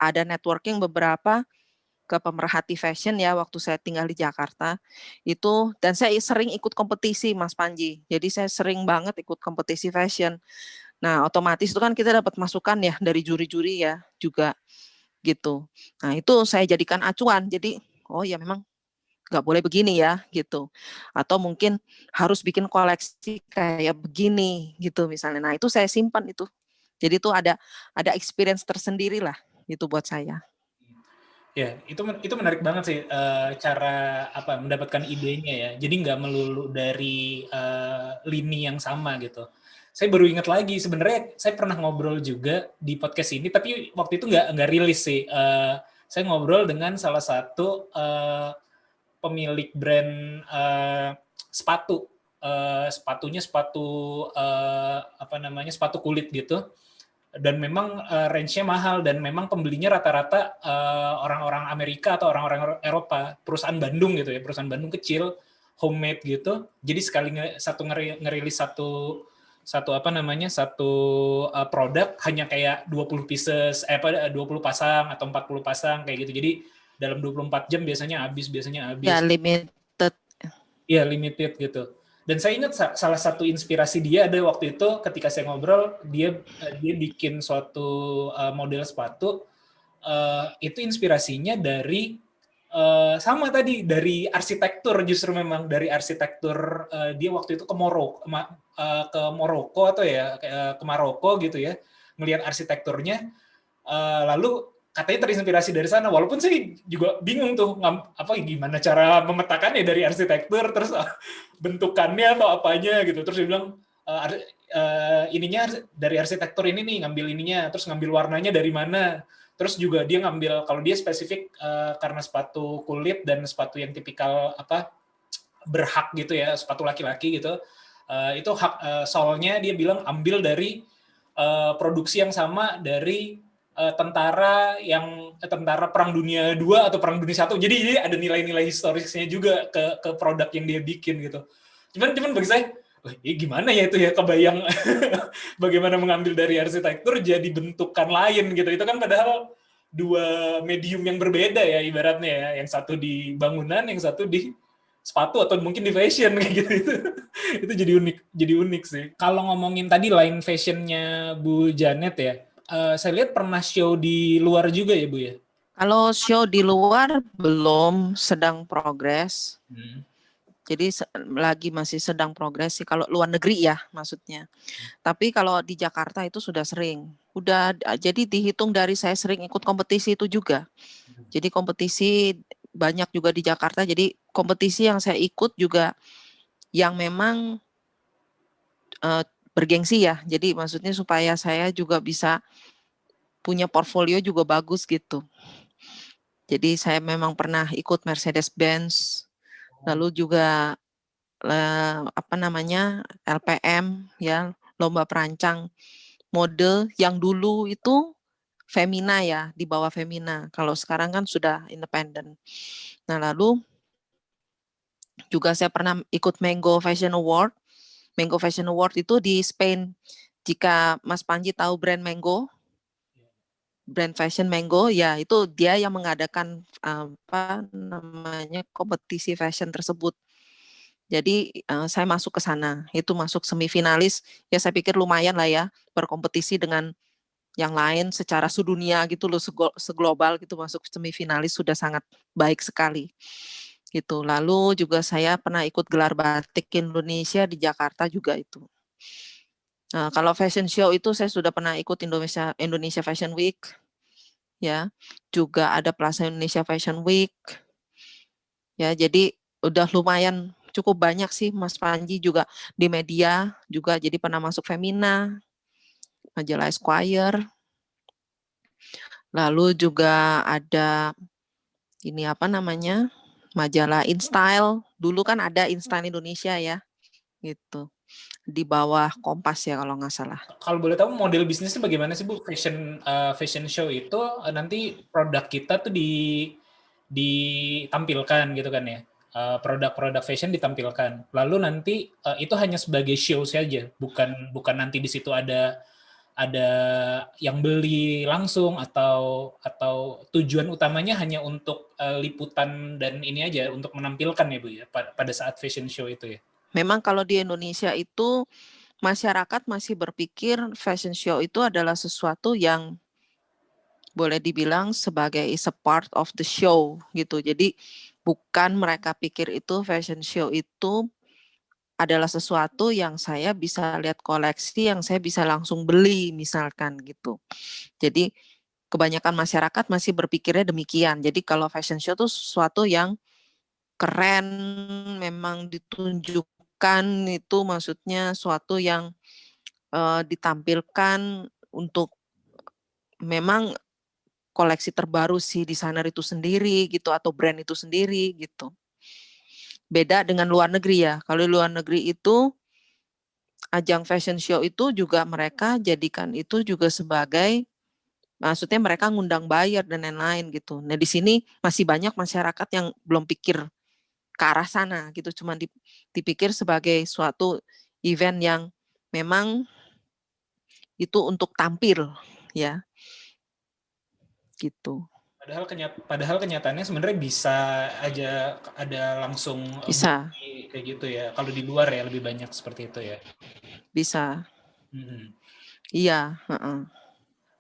ada networking beberapa ke pemerhati fashion ya waktu saya tinggal di Jakarta itu, dan saya sering ikut kompetisi Mas Panji. Jadi saya sering banget ikut kompetisi fashion. Nah otomatis itu kan kita dapat masukan ya dari juri-juri ya juga gitu. Nah itu saya jadikan acuan. Jadi oh ya memang nggak boleh begini ya gitu, atau mungkin harus bikin koleksi kayak begini gitu misalnya. Nah itu saya simpan itu, jadi itu ada experience tersendiri lah itu buat saya. Ya, itu menarik banget sih cara apa mendapatkan idenya ya. Jadi nggak melulu dari lini yang sama gitu. Saya baru ingat lagi sebenarnya saya pernah ngobrol juga di podcast ini, tapi waktu itu nggak rilis sih. Saya ngobrol dengan salah satu pemilik brand sepatu. Sepatunya sepatu apa namanya sepatu kulit gitu. Dan memang range-nya mahal dan memang pembelinya rata-rata orang-orang Amerika atau orang-orang Eropa, perusahaan Bandung gitu ya, perusahaan Bandung kecil, homemade gitu. Jadi sekali ngerilis satu apa namanya satu produk hanya kayak 20 pieces 20 pasang atau 40 pasang kayak gitu. Jadi dalam 24 jam biasanya habis. Ya limited. Iya, limited gitu. Dan saya ingat salah satu inspirasi dia ada waktu itu ketika saya ngobrol, dia bikin suatu model sepatu, itu inspirasinya dari sama tadi dari arsitektur, justru memang dari arsitektur. Dia waktu itu ke Maroko atau ya ke Maroko gitu ya, melihat arsitekturnya, lalu katanya terinspirasi dari sana. Walaupun saya juga bingung tuh gimana cara memetakannya dari arsitektur, terus bentukannya atau apanya gitu. Terus dia bilang ininya dari arsitektur ini nih, ngambil ininya, terus ngambil warnanya dari mana. Terus juga dia ngambil, kalau dia spesifik karena sepatu kulit dan sepatu yang tipikal berhak gitu ya, sepatu laki-laki gitu. Itu hak solnya dia bilang ambil dari produksi yang sama dari tentara Perang Dunia II atau Perang Dunia I. Jadi ada nilai-nilai historisnya juga ke produk yang dia bikin gitu. Cuman bagi saya, gimana ya itu ya, kebayang bagaimana mengambil dari arsitektur jadi bentukan lain gitu. Itu kan padahal dua medium yang berbeda ya ibaratnya ya. Yang satu di bangunan, yang satu di sepatu atau mungkin di fashion kayak gitu. Itu jadi unik sih. Kalau ngomongin tadi line fashionnya Bu Janet ya, saya lihat pernah show di luar juga ya Bu ya? Kalau show di luar belum, sedang progres. Jadi masih sedang progres sih kalau luar negeri ya maksudnya. Tapi kalau di Jakarta itu sudah sering. Jadi dihitung dari saya sering ikut kompetisi itu juga. Jadi kompetisi banyak juga di Jakarta. Jadi kompetisi yang saya ikut juga yang memang bergengsi ya. Jadi maksudnya supaya saya juga bisa punya portfolio juga bagus gitu. Jadi saya memang pernah ikut Mercedes-Benz, lalu juga LPM ya, lomba perancang mode yang dulu itu Femina ya, di bawah Femina. Kalau sekarang kan sudah independen. Nah, lalu juga saya pernah ikut Mango Fashion Award. Mango Fashion Award itu di Spain. Jika Mas Panji tahu brand Mango, brand fashion Mango, ya itu dia yang mengadakan kompetisi fashion tersebut. Jadi saya masuk ke sana, itu masuk semifinalis. Ya saya pikir lumayan lah ya berkompetisi dengan yang lain secara sedunia gitu loh, seglobal gitu, masuk semifinalis sudah sangat baik sekali. Gitu. Lalu juga saya pernah ikut gelar batik Indonesia di Jakarta juga itu. Nah, kalau fashion show itu saya sudah pernah ikut Indonesia Fashion Week, ya, juga ada Plaza Indonesia Fashion Week, ya, jadi udah lumayan cukup banyak sih Mas Panji juga di media juga, jadi pernah masuk Femina, majalah Esquire, lalu juga ada ini majalah InStyle, dulu kan ada InStyle Indonesia ya, gitu. Di bawah Kompas ya kalau nggak salah. Kalau boleh tahu model bisnisnya bagaimana sih Bu? Fashion show itu nanti produk kita tuh ditampilkan gitu kan ya. Produk-produk fashion ditampilkan. Lalu nanti itu hanya sebagai show saja, bukan nanti di situ ada yang beli langsung atau tujuan utamanya hanya untuk liputan dan ini aja untuk menampilkan ya Bu ya pada saat fashion show itu ya. Memang kalau di Indonesia itu masyarakat masih berpikir fashion show itu adalah sesuatu yang boleh dibilang sebagai is a part of the show gitu. Jadi Bukan mereka pikir itu fashion show itu adalah sesuatu yang saya bisa lihat koleksi, yang saya bisa langsung beli misalkan gitu. Jadi kebanyakan masyarakat masih berpikirnya demikian. Jadi kalau fashion show itu sesuatu yang keren, memang ditunjukkan, itu maksudnya suatu yang ditampilkan untuk memang koleksi terbaru si desainer itu sendiri gitu, atau brand itu sendiri gitu. Beda dengan luar negeri ya. Kalau di luar negeri itu ajang fashion show itu juga mereka jadikan itu juga sebagai, maksudnya mereka ngundang buyer dan lain-lain gitu. Nah di sini masih banyak masyarakat yang belum pikir ke arah sana gitu, cuma dipikir sebagai suatu event yang memang itu untuk tampil ya gitu. Padahal kenyataannya sebenarnya bisa aja ada langsung Bisa. bukti kayak gitu ya. Kalau di luar ya lebih banyak seperti itu ya. Bisa. Hmm. Iya.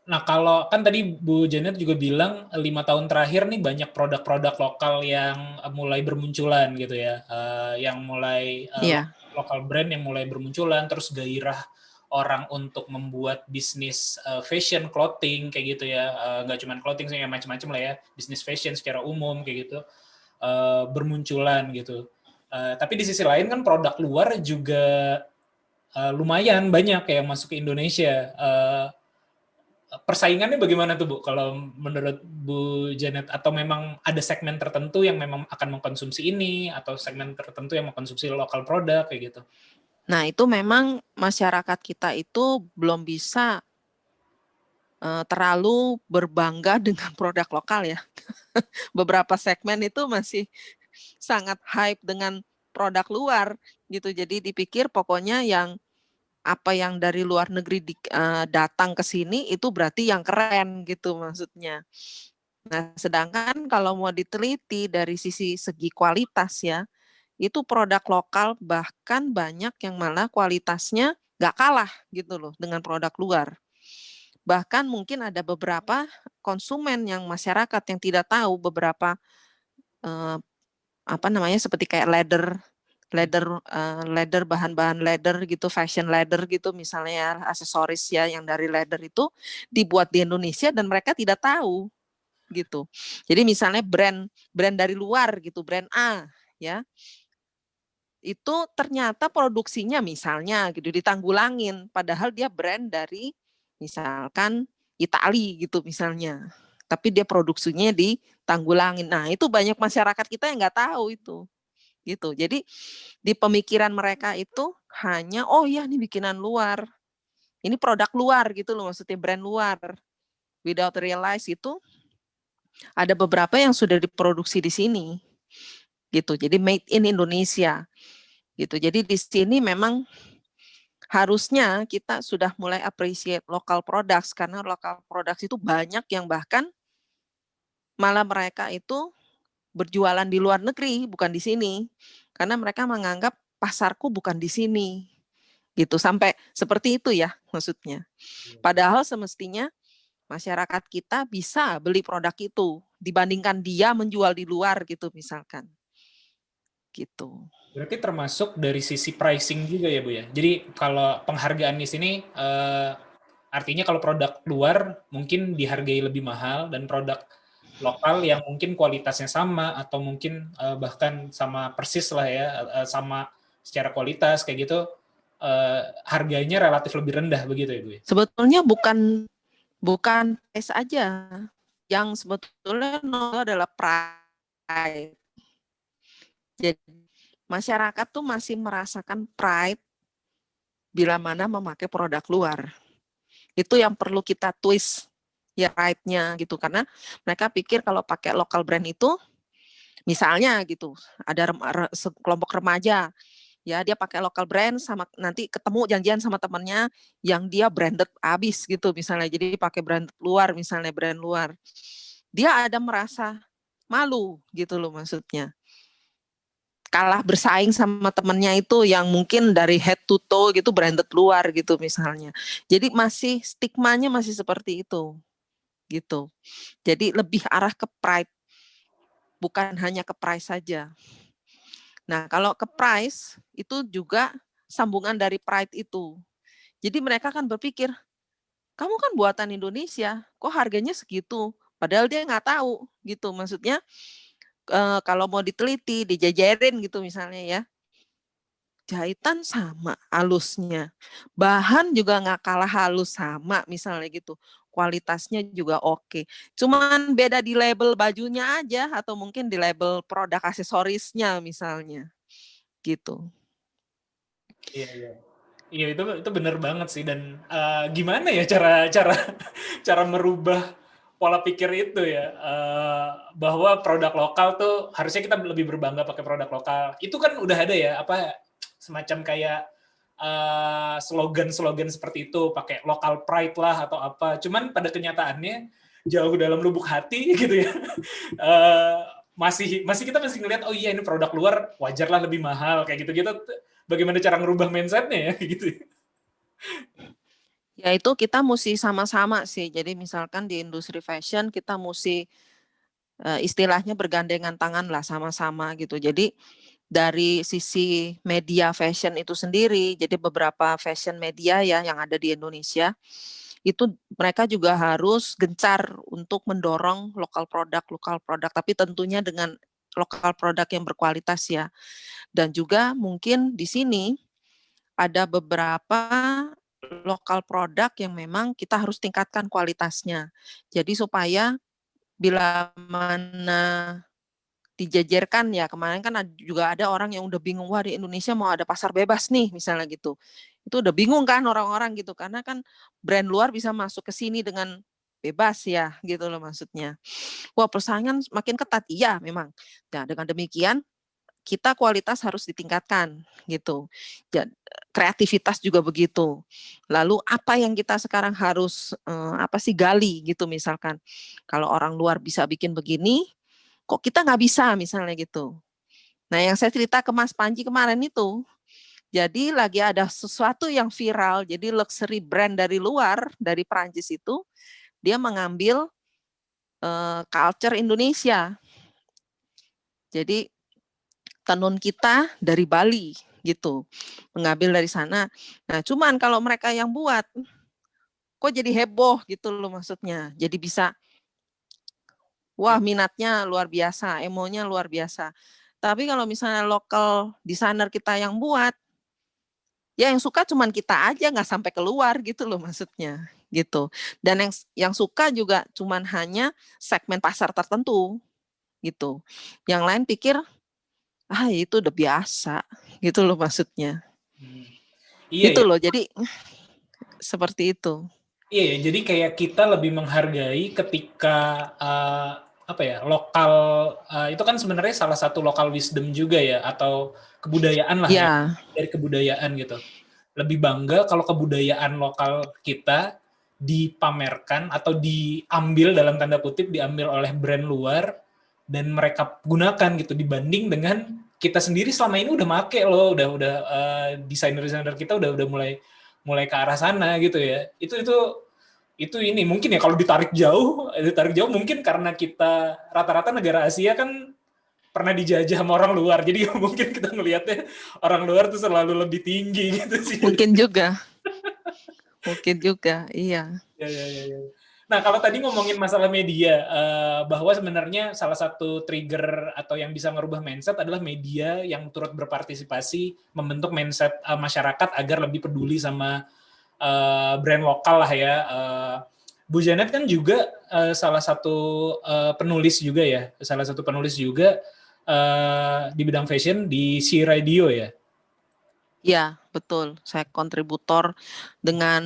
Nah kalau kan tadi Bu Janet juga bilang 5 tahun terakhir nih banyak produk-produk lokal yang mulai bermunculan gitu ya, yang mulai lokal brand yang mulai bermunculan, terus gairah orang untuk membuat bisnis fashion clothing kayak gitu ya, nggak cuma clothing sih, macam-macam lah ya, bisnis fashion secara umum kayak gitu bermunculan gitu. Tapi di sisi lain kan produk luar juga lumayan banyak yang masuk ke Indonesia. Persaingannya bagaimana tuh Bu? Kalau menurut Bu Janet, atau memang ada segmen tertentu yang memang akan mengkonsumsi ini, atau segmen tertentu yang mengkonsumsi lokal produk kayak gitu? Nah itu memang masyarakat kita itu belum bisa terlalu berbangga dengan produk lokal ya. Beberapa segmen itu masih sangat hype dengan produk luar gitu. Jadi dipikir pokoknya yang apa yang dari luar negeri datang ke sini itu berarti yang keren gitu maksudnya. Nah, sedangkan kalau mau diteliti dari segi kualitas ya, itu produk lokal bahkan banyak yang malah kualitasnya nggak kalah gitu loh dengan produk luar. Bahkan mungkin ada beberapa konsumen yang masyarakat yang tidak tahu beberapa seperti kayak leather, bahan-bahan leather gitu, fashion leather gitu misalnya, aksesoris ya yang dari leather itu dibuat di Indonesia dan mereka tidak tahu gitu. Jadi misalnya brand dari luar gitu, brand A ya, itu ternyata produksinya misalnya gitu ditanggulangin, padahal dia brand dari misalkan Itali gitu misalnya, tapi dia produksinya ditanggulangin. Nah itu banyak masyarakat kita yang nggak tahu itu gitu. Jadi di pemikiran mereka itu hanya oh ya ini bikinan luar, ini produk luar gitu loh, maksudnya brand luar, without realize itu ada beberapa yang sudah diproduksi di sini gitu. Jadi made in Indonesia gitu. Jadi di sini memang harusnya kita sudah mulai appreciate local products, karena local products itu banyak yang bahkan malah mereka itu berjualan di luar negeri, bukan di sini. Karena mereka menganggap pasarku bukan di sini. Gitu, sampai seperti itu ya maksudnya. Padahal semestinya masyarakat kita bisa beli produk itu dibandingkan dia menjual di luar gitu misalkan. Gitu. Berarti termasuk dari sisi pricing juga ya Bu ya? Jadi kalau penghargaan di sini artinya kalau produk luar mungkin dihargai lebih mahal, dan produk lokal yang mungkin kualitasnya sama atau mungkin bahkan sama persis lah ya, sama secara kualitas kayak gitu, harganya relatif lebih rendah begitu ya Bu ya? Sebetulnya bukan price aja, yang sebetulnya adalah pride. Jadi masyarakat tuh masih merasakan pride bila mana memakai produk luar. Itu yang perlu kita twist ya pride-nya gitu, karena mereka pikir kalau pakai lokal brand itu misalnya gitu, ada kelompok remaja ya, dia pakai lokal brand, sama nanti ketemu janjian sama temannya yang dia branded abis gitu misalnya, jadi pakai brand luar misalnya, brand luar, dia ada merasa malu gitu loh, maksudnya kalah bersaing sama temennya itu yang mungkin dari head to toe gitu branded luar gitu misalnya. Jadi masih stigmanya masih seperti itu gitu. Jadi lebih arah ke pride bukan hanya ke price saja. Nah, kalau ke price itu juga sambungan dari pride itu. Jadi mereka kan berpikir, kamu kan buatan Indonesia, kok harganya segitu? Padahal dia nggak tahu gitu. Maksudnya kalau mau diteliti, dijajarin gitu misalnya ya, jahitan sama halusnya, bahan juga nggak kalah halus sama misalnya gitu, kualitasnya juga oke. Cuman beda di label bajunya aja atau mungkin di label produk aksesorisnya misalnya gitu. Iya, iya. Iya, itu benar banget sih. Dan gimana ya cara cara cara merubah pola pikir itu ya, bahwa produk lokal tuh harusnya kita lebih berbangga pakai produk lokal. Itu kan udah ada ya, apa semacam kayak slogan-slogan seperti itu, pakai local pride lah atau apa. Cuman pada kenyataannya jauh dalam lubuk hati gitu ya. eh, masih kita masih ngelihat, oh iya ini produk luar wajarlah lebih mahal kayak gitu-gitu. Bagaimana cara ngerubah mindset-nya ya gitu. Ya itu kita mesti sama-sama sih. Jadi misalkan di industri fashion kita mesti istilahnya bergandengan tangan lah sama-sama gitu. Jadi dari sisi media fashion itu sendiri, jadi beberapa fashion media ya yang ada di Indonesia, itu mereka juga harus gencar untuk mendorong lokal produk, tapi tentunya dengan lokal produk yang berkualitas ya. Dan juga mungkin di sini ada beberapa lokal produk yang memang kita harus tingkatkan kualitasnya. Jadi supaya bila mana dijajarkan ya, kemarin kan juga ada orang yang udah bingung, wah di Indonesia mau ada pasar bebas nih misalnya gitu. Itu udah bingung kan orang-orang gitu, karena kan brand luar bisa masuk ke sini dengan bebas ya gitu loh maksudnya. Wah persaingan makin ketat, iya memang. Nah dengan demikian kita kualitas harus ditingkatkan gitu. Kreativitas juga begitu. Lalu apa yang kita sekarang harus gali gitu misalkan. Kalau orang luar bisa bikin begini, kok kita nggak bisa misalnya gitu. Nah yang saya cerita ke Mas Panji kemarin itu, jadi lagi ada sesuatu yang viral, jadi luxury brand dari luar, dari Perancis itu, dia mengambil culture Indonesia. Jadi tenun kita dari Bali gitu, mengambil dari sana. Nah, cuman kalau mereka yang buat, kok jadi heboh gitu loh maksudnya. Jadi bisa, wah minatnya luar biasa, emonya luar biasa. Tapi kalau misalnya lokal desainer kita yang buat, ya yang suka cuman kita aja, nggak sampai keluar gitu loh maksudnya. Gitu. Dan yang suka juga cuman hanya segmen pasar tertentu gitu. Yang lain pikir, itu udah biasa gitu loh maksudnya. Iya Itu ya. loh, jadi seperti itu. Iya ya, jadi kayak kita lebih menghargai ketika lokal, itu kan sebenarnya salah satu lokal wisdom juga ya, atau kebudayaan lah ya, dari kebudayaan gitu. Lebih bangga kalau kebudayaan lokal kita dipamerkan atau diambil dalam tanda kutip, diambil oleh brand luar dan mereka gunakan gitu, dibanding dengan kita sendiri selama ini udah make loh, udah desainer-desainer kita udah mulai ke arah sana gitu ya. Itu ini mungkin ya kalau ditarik jauh mungkin karena kita rata-rata negara Asia kan pernah dijajah sama orang luar. Jadi mungkin kita ngelihatnya orang luar tuh selalu lebih tinggi gitu sih. Mungkin juga. Mungkin juga, iya. Ya. Nah, kalau tadi ngomongin masalah media, bahwa sebenarnya salah satu trigger atau yang bisa merubah mindset adalah media yang turut berpartisipasi membentuk mindset masyarakat agar lebih peduli sama brand lokal lah ya. Bu Janet kan juga salah satu penulis juga di bidang fashion di C Radio ya. Iya, betul. Saya kontributor dengan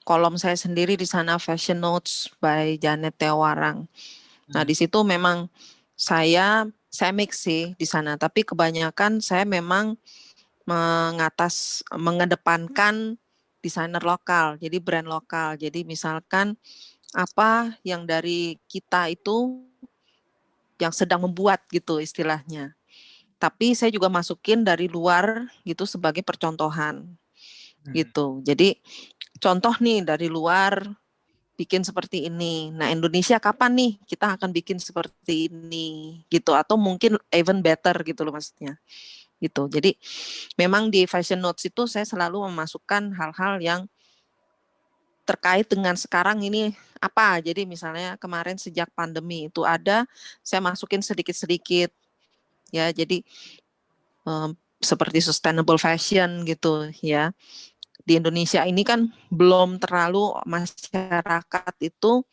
kolom saya sendiri di sana, Fashion Notes by Janet Tewarang. Nah, di situ memang saya mix sih di sana, tapi kebanyakan saya memang mengedepankan desainer lokal, jadi brand lokal. Jadi misalkan apa yang dari kita itu yang sedang membuat gitu istilahnya. Tapi saya juga masukin dari luar gitu sebagai percontohan gitu. Jadi contoh nih dari luar bikin seperti ini. Nah, Indonesia kapan nih kita akan bikin seperti ini gitu, atau mungkin even better gitu loh maksudnya. Gitu. Jadi memang di Fashion Notes itu saya selalu memasukkan hal-hal yang terkait dengan sekarang ini apa. Jadi misalnya kemarin sejak pandemi itu ada, saya masukin sedikit-sedikit ya. Jadi seperti sustainable fashion gitu ya. Di Indonesia ini kan belum terlalu masyarakat itu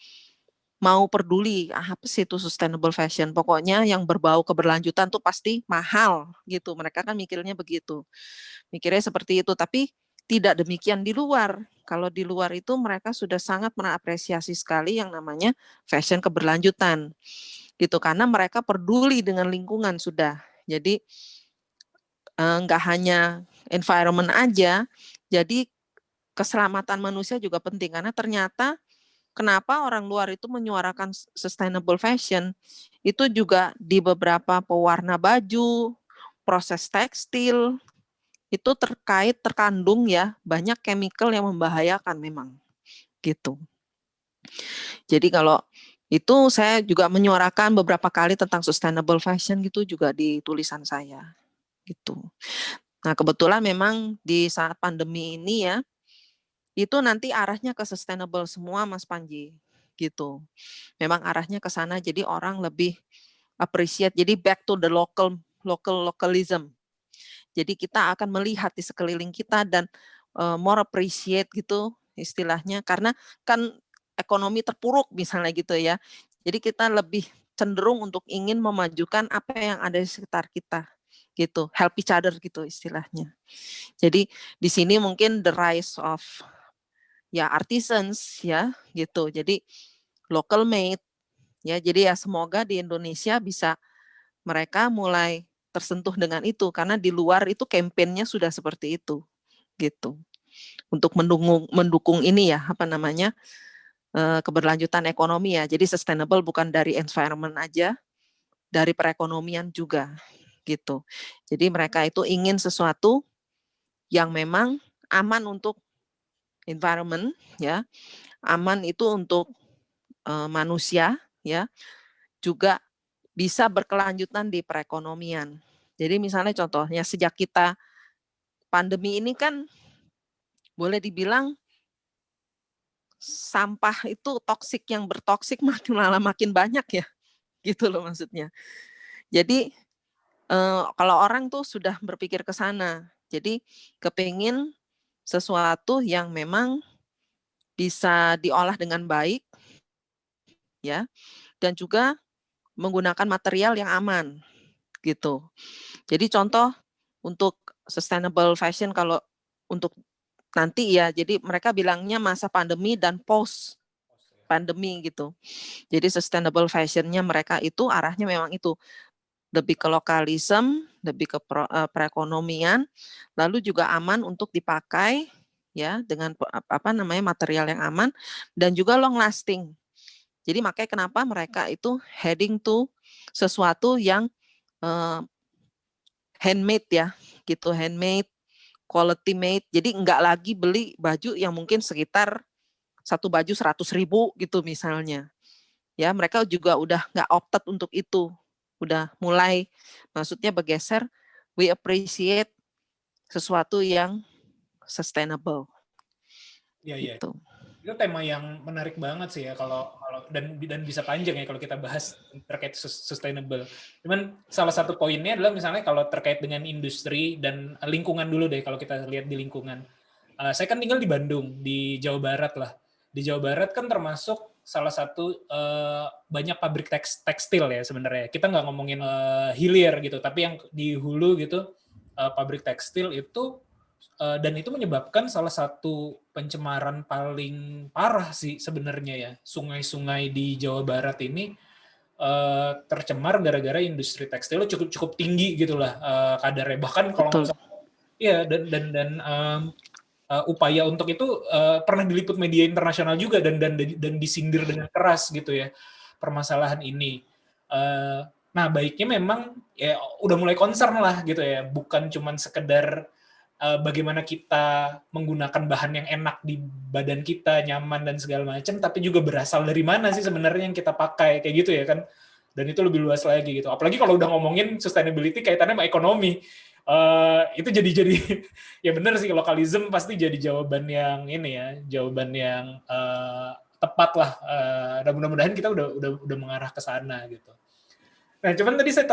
mau peduli apa sih itu sustainable fashion. Pokoknya yang berbau keberlanjutan tuh pasti mahal gitu. Mereka kan mikirnya begitu. Mikirnya seperti itu, tapi tidak demikian di luar. Kalau di luar itu mereka sudah sangat mengapresiasi sekali yang namanya fashion keberlanjutan. Gitu, karena mereka peduli dengan lingkungan sudah. Jadi nggak hanya environment aja, jadi keselamatan manusia juga penting, karena ternyata kenapa orang luar itu menyuarakan sustainable fashion, itu juga di beberapa pewarna baju, proses tekstil, itu terkandung ya banyak chemical yang membahayakan memang, gitu. Jadi kalau itu saya juga menyuarakan beberapa kali tentang sustainable fashion gitu juga di tulisan saya, gitu. Nah, kebetulan memang di saat pandemi ini ya, itu nanti arahnya ke sustainable semua Mas Panji, gitu. Memang arahnya ke sana, jadi orang lebih appreciate, jadi back to the localism. Jadi kita akan melihat di sekeliling kita dan more appreciate gitu istilahnya, karena kan ekonomi terpuruk misalnya gitu ya. Jadi kita lebih cenderung untuk ingin memajukan apa yang ada di sekitar kita gitu, help each other gitu istilahnya. Jadi di sini mungkin the rise of ya artisans ya gitu. Jadi local made ya. Jadi ya semoga di Indonesia bisa mereka mulai tersentuh dengan itu, karena di luar itu kampanyenya sudah seperti itu gitu. Untuk mendukung ini ya apa namanya keberlanjutan ekonomi ya. Jadi sustainable bukan dari environment aja, dari perekonomian juga gitu. Jadi mereka itu ingin sesuatu yang memang aman untuk environment ya, aman itu untuk manusia ya, juga bisa berkelanjutan di perekonomian. Jadi misalnya contohnya sejak kita pandemi ini kan boleh dibilang sampah itu toksik, yang bertoksik makin banyak ya, gitu loh maksudnya. Jadi kalau orang tuh sudah berpikir ke sana, jadi kepingin sesuatu yang memang bisa diolah dengan baik, ya, dan juga menggunakan material yang aman, gitu. Jadi contoh untuk sustainable fashion kalau untuk nanti ya, jadi mereka bilangnya masa pandemi dan post pandemi gitu. Jadi sustainable fashionnya mereka itu arahnya memang itu lebih ke lokalisme, lebih ke perekonomian, lalu juga aman untuk dipakai ya dengan apa namanya material yang aman dan juga long lasting. Jadi makanya kenapa mereka itu heading to sesuatu yang handmade ya, gitu, handmade, quality made. Jadi enggak lagi beli baju yang mungkin sekitar satu baju 100.000 gitu misalnya. Ya, mereka juga udah nggak opted untuk itu. Udah mulai, maksudnya bergeser, we appreciate sesuatu yang sustainable. Iya. Gitu. Itu tema yang menarik banget sih ya kalau dan bisa panjang ya kalau kita bahas terkait sustainable. Cuman salah satu poinnya adalah misalnya kalau terkait dengan industri dan lingkungan dulu deh, kalau kita lihat di lingkungan. Saya kan tinggal di Bandung, di Jawa Barat lah. Di Jawa Barat kan termasuk salah satu banyak pabrik tekstil ya sebenarnya. Kita nggak ngomongin hilir gitu, tapi yang di hulu gitu pabrik tekstil itu dan itu menyebabkan salah satu pencemaran paling parah sih sebenarnya ya. Sungai-sungai di Jawa Barat ini tercemar gara-gara industri tekstil cukup tinggi gitulah kadarnya. Bahkan kalau nggak salah, ya dan upaya untuk itu pernah diliput media internasional juga dan disindir dengan keras gitu ya permasalahan ini. Nah baiknya memang ya udah mulai concern lah gitu ya, bukan cuman sekedar bagaimana kita menggunakan bahan yang enak di badan kita, nyaman dan segala macam, tapi juga berasal dari mana sih sebenarnya yang kita pakai, kayak gitu ya kan. Dan itu lebih luas lagi gitu. Apalagi kalau udah ngomongin sustainability kaitannya sama ekonomi, itu jadi ya benar sih, lokalisme pasti jadi jawaban yang ini ya, jawaban yang tepat lah. Dan mudah-mudahan kita udah mengarah ke sana gitu. Nah, cuman tadi saya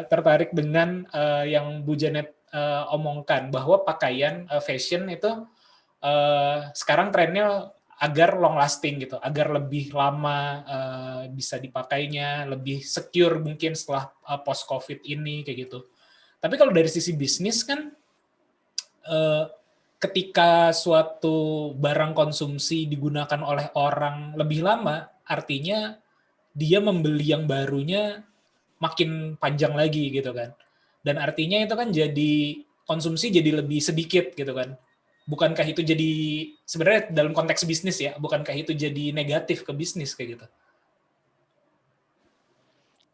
tertarik dengan yang Bu Janet omongkan, bahwa pakaian fashion itu sekarang trennya agar long lasting gitu, agar lebih lama bisa dipakainya, lebih secure mungkin setelah post COVID ini kayak gitu. Tapi kalau dari sisi bisnis kan, ketika suatu barang konsumsi digunakan oleh orang lebih lama, artinya dia membeli yang barunya makin panjang lagi gitu kan. Dan artinya itu kan jadi konsumsi jadi lebih sedikit gitu kan. Bukankah itu jadi, sebenarnya dalam konteks bisnis ya, bukankah itu jadi negatif ke bisnis kayak gitu?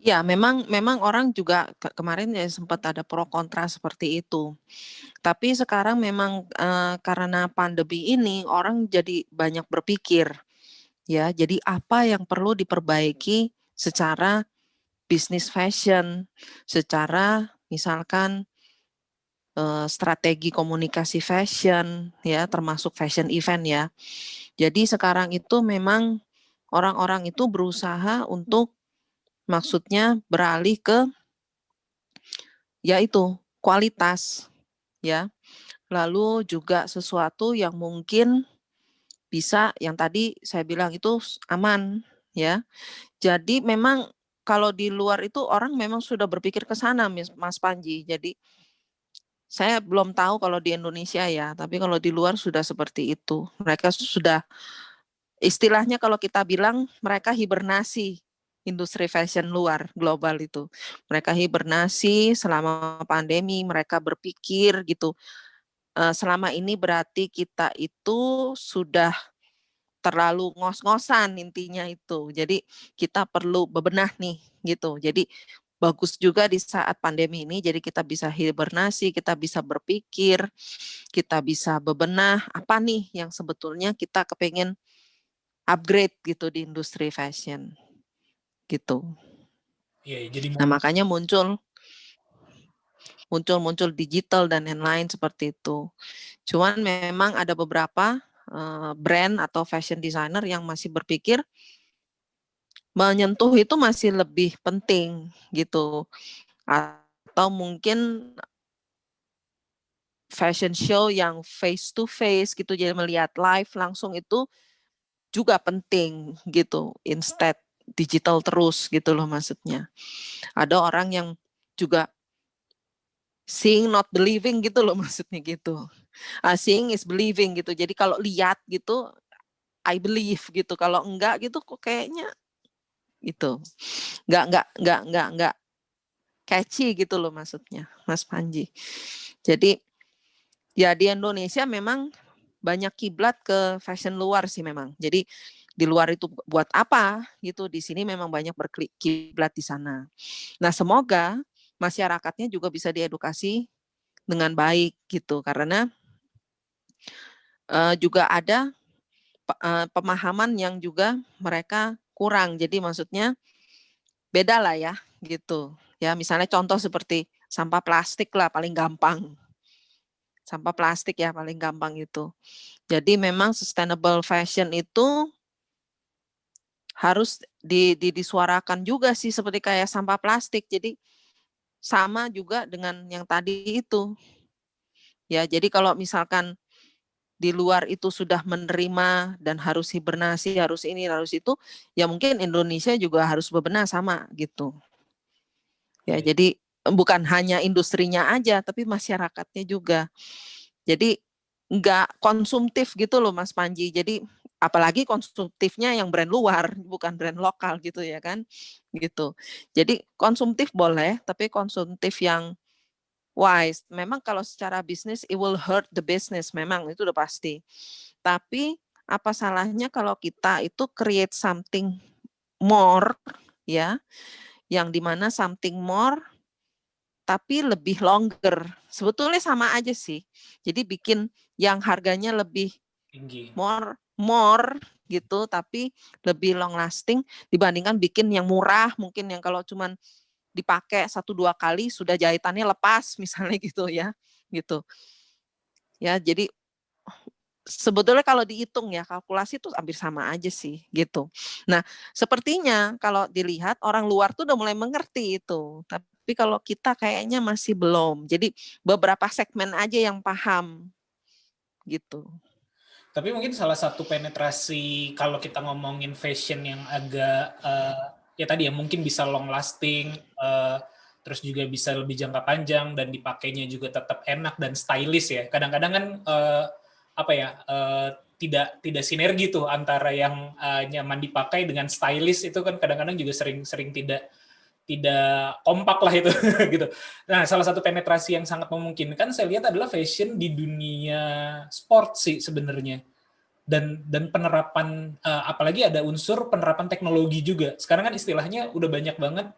Ya, memang orang juga kemarin ya sempat ada pro kontra seperti itu. Tapi sekarang memang karena pandemi ini orang jadi banyak berpikir ya. Jadi apa yang perlu diperbaiki secara bisnis fashion, secara misalkan strategi komunikasi fashion ya, termasuk fashion event ya. Jadi sekarang itu memang orang-orang itu berusaha untuk maksudnya beralih ke yaitu kualitas ya. Lalu juga sesuatu yang mungkin bisa yang tadi saya bilang itu aman ya. Jadi memang kalau di luar itu orang memang sudah berpikir ke sana Mas Panji. Jadi saya belum tahu kalau di Indonesia ya, tapi kalau di luar sudah seperti itu. Mereka sudah istilahnya kalau kita bilang mereka hibernasi industri fashion luar global itu. Mereka hibernasi selama pandemi, mereka berpikir gitu. Selama ini berarti kita itu sudah terlalu ngos-ngosan intinya itu. Jadi kita perlu bebenah nih gitu. Jadi bagus juga di saat pandemi ini, jadi kita bisa hibernasi, kita bisa berpikir, kita bisa bebenah apa nih yang sebetulnya kita kepengen upgrade gitu di industri fashion gitu. Ya, jadi nah makanya muncul digital dan lain-lain seperti itu. Cuman memang ada beberapa brand atau fashion designer yang masih berpikir menyentuh itu masih lebih penting gitu. Atau mungkin fashion show yang face to face gitu, jadi melihat live langsung itu juga penting gitu, instead digital terus gitu loh maksudnya. Ada orang yang juga seeing not believing gitu loh maksudnya gitu. Seeing is believing gitu. Jadi kalau lihat gitu I believe gitu. Kalau enggak gitu kok kayaknya gitu. Enggak catchy gitu loh maksudnya, Mas Panji. Jadi ya di Indonesia memang banyak kiblat ke fashion luar sih memang. Jadi di luar itu buat apa gitu, di sini memang banyak berkiblat di sana. Nah, semoga masyarakatnya juga bisa diedukasi dengan baik gitu, karena juga ada pemahaman yang juga mereka kurang. Jadi maksudnya beda lah ya gitu. Ya misalnya contoh seperti sampah plastik lah paling gampang. Sampah plastik ya paling gampang itu. Jadi memang sustainable fashion itu harus disuarakan juga sih seperti kayak sampah plastik. Jadi sama juga dengan yang tadi itu. Ya, jadi kalau misalkan di luar itu sudah menerima dan harus hibernasi, harus ini, harus itu, ya mungkin Indonesia juga harus bebenah sama gitu. Ya, jadi bukan hanya industrinya aja, tapi masyarakatnya juga. Jadi nggak konsumtif gitu loh Mas Panji. Jadi apalagi konsumtifnya yang brand luar, bukan brand lokal gitu ya kan. Gitu. Jadi konsumtif boleh, tapi konsumtif yang wise. Memang kalau secara bisnis it will hurt the business, memang itu udah pasti. Tapi apa salahnya kalau kita itu create something more ya, yang dimana something more tapi lebih longer. Sebetulnya sama aja sih. Jadi bikin yang harganya lebih Tinggi. more gitu, tapi lebih long lasting dibandingkan bikin yang murah, mungkin yang kalau cuman dipakai 1-2 kali sudah jahitannya lepas misalnya gitu ya. Gitu. Ya, jadi sebetulnya kalau dihitung ya kalkulasi itu hampir sama aja sih gitu. Nah, sepertinya kalau dilihat orang luar tuh udah mulai mengerti itu. Tapi kalau kita kayaknya masih belum. Jadi beberapa segmen aja yang paham gitu. Tapi mungkin salah satu penetrasi kalau kita ngomongin fashion yang agak ya tadi ya mungkin bisa long lasting, terus juga bisa lebih jangka panjang dan dipakainya juga tetap enak dan stylish ya. Kadang-kadang kan tidak sinergi tuh antara yang nyaman dipakai dengan stylish itu kan kadang-kadang juga sering tidak kompak lah itu gitu. Nah, salah satu penetrasi yang sangat memungkinkan saya lihat adalah fashion di dunia sport sih sebenarnya. Dan penerapan apalagi ada unsur penerapan teknologi juga. Sekarang kan istilahnya udah banyak banget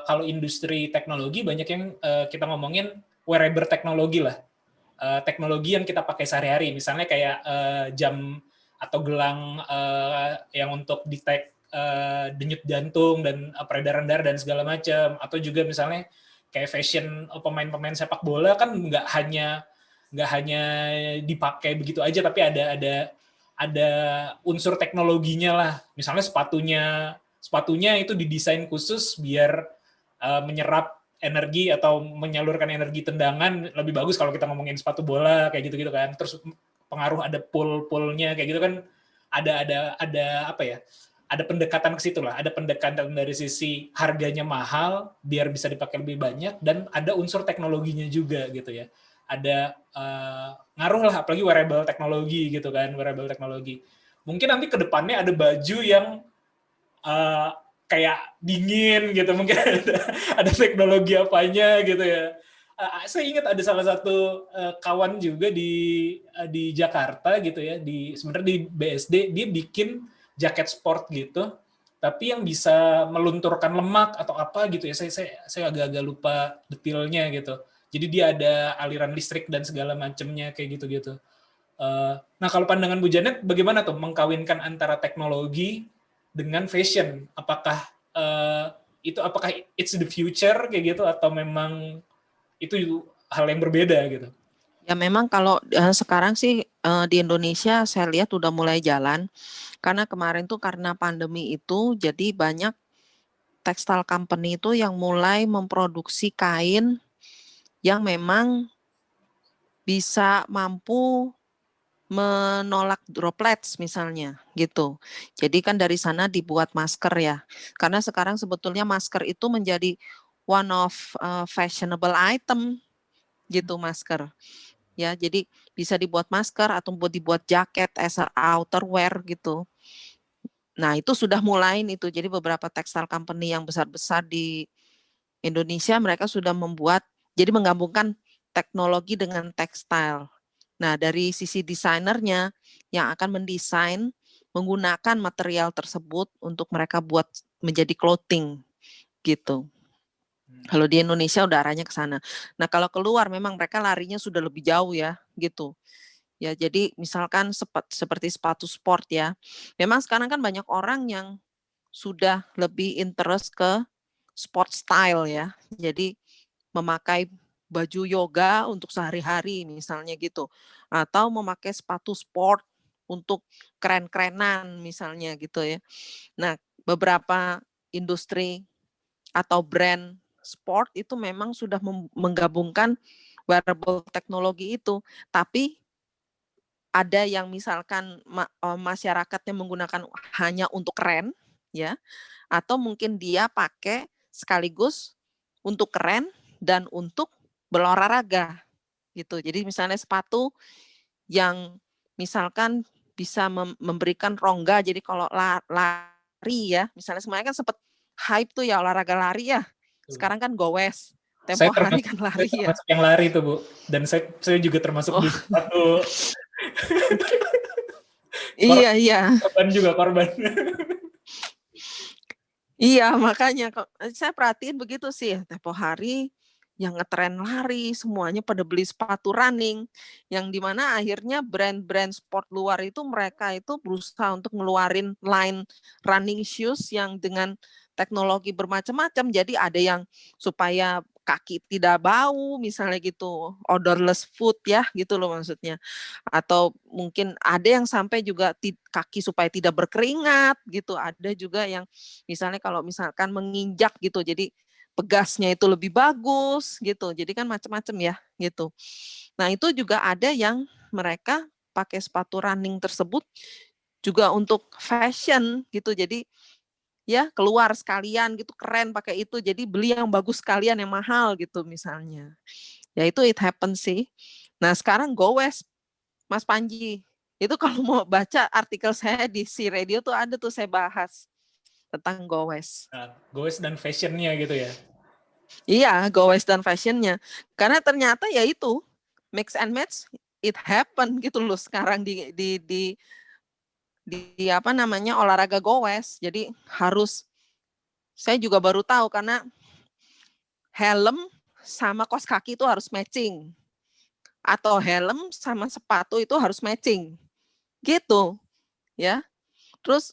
kalau industri teknologi banyak yang kita ngomongin wearable teknologi lah. Teknologi yang kita pakai sehari-hari, misalnya kayak jam atau gelang yang untuk detect denyut jantung dan peredaran darah dan segala macam, atau juga misalnya kayak fashion pemain-pemain sepak bola kan nggak hanya dipakai begitu aja, tapi ada unsur teknologinya lah, misalnya sepatunya itu didesain khusus biar menyerap energi atau menyalurkan energi tendangan lebih bagus kalau kita ngomongin sepatu bola kayak gitu-gitu kan. Terus pengaruh ada pull-nya kayak gitu kan, ada apa ya? Ada pendekatan ke situ lah. Ada pendekatan dari sisi harganya mahal biar bisa dipakai lebih banyak dan ada unsur teknologinya juga gitu ya. Ada ngaruh lah apalagi wearable teknologi gitu kan, wearable teknologi. Mungkin nanti ke depannya ada baju yang kayak dingin gitu, mungkin ada teknologi apanya gitu ya. Saya ingat ada salah satu kawan juga di Jakarta gitu ya, sebenarnya di BSD dia bikin jaket sport gitu, tapi yang bisa melunturkan lemak atau apa gitu ya. Saya agak-agak lupa detailnya gitu. Jadi dia ada aliran listrik dan segala macamnya kayak gitu-gitu. Nah, kalau pandangan Bu Janet bagaimana tuh mengkawinkan antara teknologi dengan fashion? Apakah it's the future kayak gitu atau memang itu hal yang berbeda gitu? Ya memang kalau sekarang sih di Indonesia saya lihat udah mulai jalan karena kemarin tuh karena pandemi itu jadi banyak textile company itu yang mulai memproduksi kain yang memang bisa mampu menolak droplets misalnya gitu. Jadi kan dari sana dibuat masker ya. Karena sekarang sebetulnya masker itu menjadi one of fashionable item gitu masker. Ya, jadi bisa dibuat masker atau dibuat jaket as a outerwear gitu. Nah, itu sudah mulai itu. Jadi beberapa textile company yang besar-besar di Indonesia mereka sudah membuat jadi menggabungkan teknologi dengan tekstil. Nah, dari sisi desainernya yang akan mendesain menggunakan material tersebut untuk mereka buat menjadi clothing gitu. Kalau di Indonesia udah arahnya ke sana. Nah, kalau keluar memang mereka larinya sudah lebih jauh ya, gitu. Ya, jadi misalkan seperti sepatu sport ya. Memang sekarang kan banyak orang yang sudah lebih interest ke sport style ya. Jadi memakai baju yoga untuk sehari-hari misalnya gitu. Atau memakai sepatu sport untuk keren-kerenan misalnya gitu ya. Nah, beberapa industri atau brand sport itu memang sudah menggabungkan wearable teknologi itu. Tapi ada yang misalkan masyarakatnya menggunakan hanya untuk keren ya, atau mungkin dia pakai sekaligus untuk keren dan untuk berolahraga gitu. Jadi misalnya sepatu yang misalkan bisa memberikan rongga, jadi kalau lari ya, misalnya semuanya kan sempat hype tuh ya olahraga lari ya. Sekarang kan goes, tempo hari kan lari ya. Termasuk yang lari tuh Bu, dan saya juga termasuk di satu. Iya. Korban. Iya, makanya saya perhatiin begitu sih, tempo hari yang ngetren lari, semuanya pada beli sepatu running, yang dimana akhirnya brand-brand sport luar itu mereka itu berusaha untuk ngeluarin line running shoes yang dengan teknologi bermacam-macam. Jadi ada yang supaya kaki tidak bau, misalnya gitu, odorless foot ya, gitu loh maksudnya. Atau mungkin ada yang sampai juga kaki supaya tidak berkeringat, gitu. Ada juga yang misalnya kalau misalkan menginjak gitu, jadi pegasnya itu lebih bagus gitu. Jadi kan macam-macam ya gitu. Nah, itu juga ada yang mereka pakai sepatu running tersebut juga untuk fashion gitu. Jadi ya keluar sekalian gitu, keren pakai itu. Jadi beli yang bagus sekalian, yang mahal gitu misalnya. Ya itu it happen sih. Nah, sekarang goes Mas Panji. Itu kalau mau baca artikel saya di Si Radio tuh ada tuh saya bahas tentang goes. Nah, goes dan fashionnya gitu ya. Iya, goes dan fashionnya. Karena ternyata ya itu mix and match, it happen gitu loh sekarang di apa namanya olahraga goes. Jadi harus, saya juga baru tahu karena helm sama kaos kaki itu harus matching, atau helm sama sepatu itu harus matching, gitu ya. Terus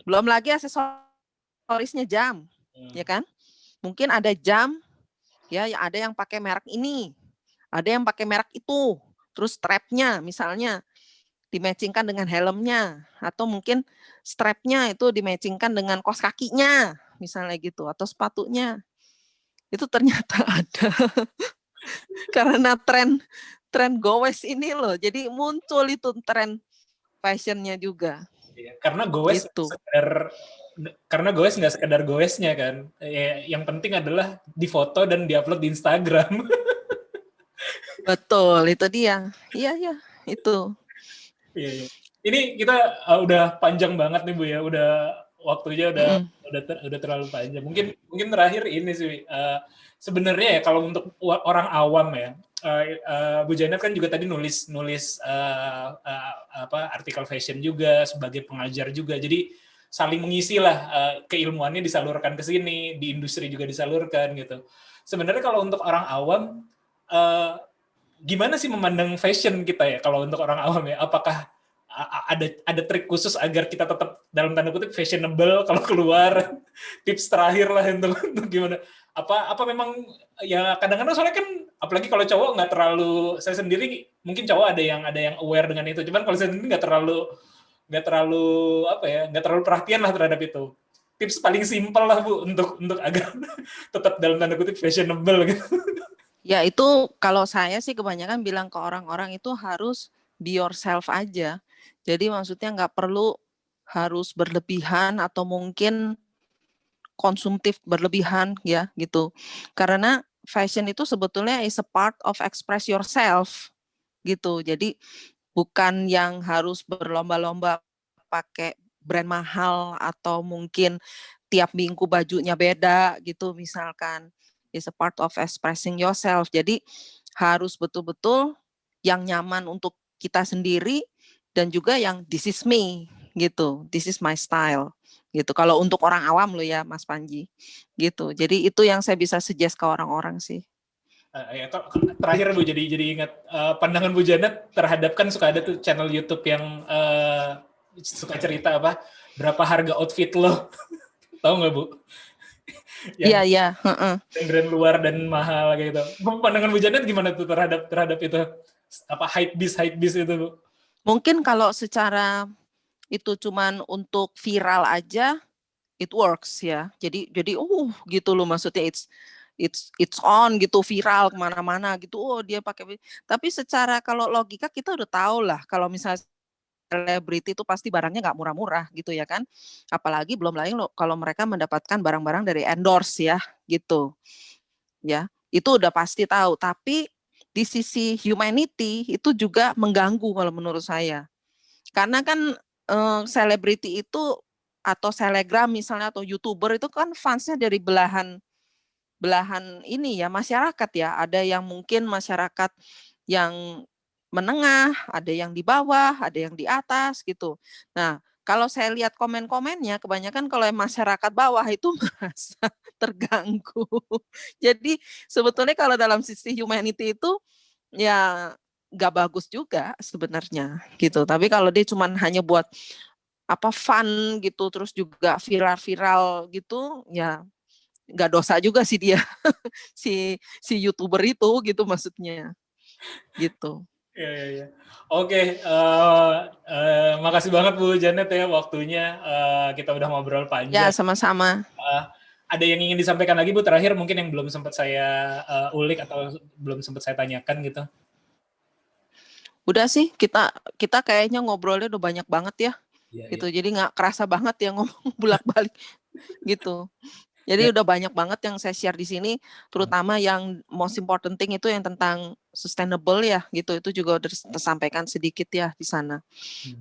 belum lagi aksesorisnya jam, ya kan? Mungkin ada jam ya, ada yang pakai merek ini, ada yang pakai merek itu, terus strapnya misalnya dimatchingkan dengan helmnya, atau mungkin strapnya itu dimatchingkan dengan kaos kakinya, misalnya gitu, atau sepatunya. Itu ternyata ada. Karena tren goes ini loh, jadi muncul itu tren fashionnya juga. Iya, karena goes Gitu. nggak sekedar goesnya kan. Yang penting adalah difoto dan diupload di Instagram. Betul, itu dia. Iya, itu. Iya, iya. Ini kita udah panjang banget nih Bu ya, waktunya udah terlalu panjang. Mungkin terakhir ini sih, sebenarnya ya kalau untuk orang awam ya, Bu Janet kan juga tadi nulis artikel fashion juga, sebagai pengajar juga. Jadi saling mengisi lah, keilmuannya disalurkan ke sini, di industri juga disalurkan gitu. Sebenarnya kalau untuk orang awam, gimana sih memandang fashion kita ya kalau untuk orang awam ya? Apakah ada trik khusus agar kita tetap dalam tanda kutip fashionable kalau keluar? Tips terakhir lah untuk gimana? Apa memang ya kadang-kadang soalnya kan apalagi kalau cowok nggak terlalu, saya sendiri mungkin cowok ada yang aware dengan itu. Cuman kalau saya sendiri nggak terlalu perhatian lah terhadap itu. Tips paling simpel lah Bu untuk agar tetap dalam tanda kutip fashionable gitu. Ya itu kalau saya sih kebanyakan bilang ke orang-orang itu harus be yourself aja. Jadi maksudnya nggak perlu harus berlebihan atau mungkin konsumtif berlebihan ya gitu. Karena fashion itu sebetulnya is a part of express yourself gitu. Jadi bukan yang harus berlomba-lomba pakai brand mahal atau mungkin tiap minggu bajunya beda gitu misalkan. Is a part of expressing yourself. Jadi harus betul-betul yang nyaman untuk kita sendiri dan juga yang this is me gitu. This is my style gitu. Kalau untuk orang awam loh ya Mas Panji gitu. Jadi itu yang saya bisa suggest ke orang-orang sih. Terakhir Bu, jadi ingat pandangan Bu Janet terhadap, kan suka ada tuh channel YouTube yang suka cerita berapa harga outfit lo, tahu nggak Bu? Iya. Yang brand luar dan mahal gitu. Pandangan Bu Janet gimana tuh terhadap itu, hype beast itu Bu? Mungkin kalau secara itu cuman untuk viral aja, it works ya. Jadi gitu loh maksudnya, it's on gitu, viral kemana-mana gitu. Oh dia pakai. Tapi secara kalau logika kita udah tahu lah kalau misalnya selebriti itu pasti barangnya nggak murah-murah gitu ya kan. Apalagi belum lagi kalau mereka mendapatkan barang-barang dari endorse ya gitu. Ya, itu udah pasti tahu. Tapi di sisi humanity itu juga mengganggu kalau menurut saya. Karena kan selebriti itu atau selebgram misalnya atau YouTuber itu kan fansnya dari belahan ini ya masyarakat ya. Ada yang mungkin masyarakat yang menengah, ada yang di bawah, ada yang di atas gitu. Nah, kalau saya lihat komen-komennya, kebanyakan kalau yang masyarakat bawah itu merasa terganggu. Jadi sebetulnya kalau dalam sisi humanity itu ya nggak bagus juga sebenarnya gitu. Tapi kalau dia cuma hanya buat fun gitu, terus juga viral-viral gitu, ya nggak dosa juga sih dia si YouTuber itu gitu maksudnya gitu. Iya. Oke, makasih banget Bu Janet ya waktunya. Kita udah ngobrol panjang. Ya, sama-sama. Ada yang ingin disampaikan lagi Bu terakhir mungkin yang belum sempat saya ulik atau belum sempat saya tanyakan gitu? Udah sih, kita kayaknya ngobrolnya udah banyak banget ya. Iya, gitu. Jadi nggak kerasa banget ya ngomong bolak-balik gitu. Jadi udah banyak banget yang saya share di sini, terutama yang most important thing itu yang tentang sustainable ya gitu. Itu juga udah tersampaikan sedikit ya di sana.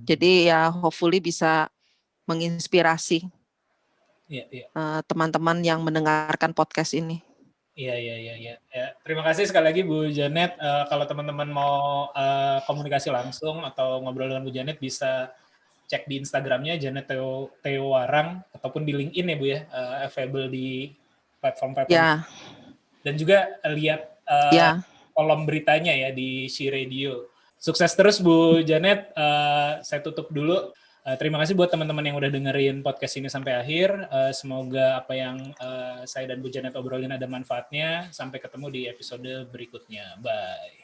Jadi ya hopefully bisa menginspirasi teman-teman yang mendengarkan podcast ini. Iya. Ya, terima kasih sekali lagi Bu Janet. Kalau teman-teman mau komunikasi langsung atau ngobrol dengan Bu Janet bisa cek di Instagramnya Janet Theo Warang ataupun di LinkedIn ya Bu ya, available di platform-platform. Ya. Dan juga lihat kolom beritanya ya di She Radio. Sukses terus Bu Janet. Saya tutup dulu. Terima kasih buat teman-teman yang udah dengerin podcast ini sampai akhir. Semoga apa yang saya dan Bu Janet obrolin ada manfaatnya. Sampai ketemu di episode berikutnya. Bye.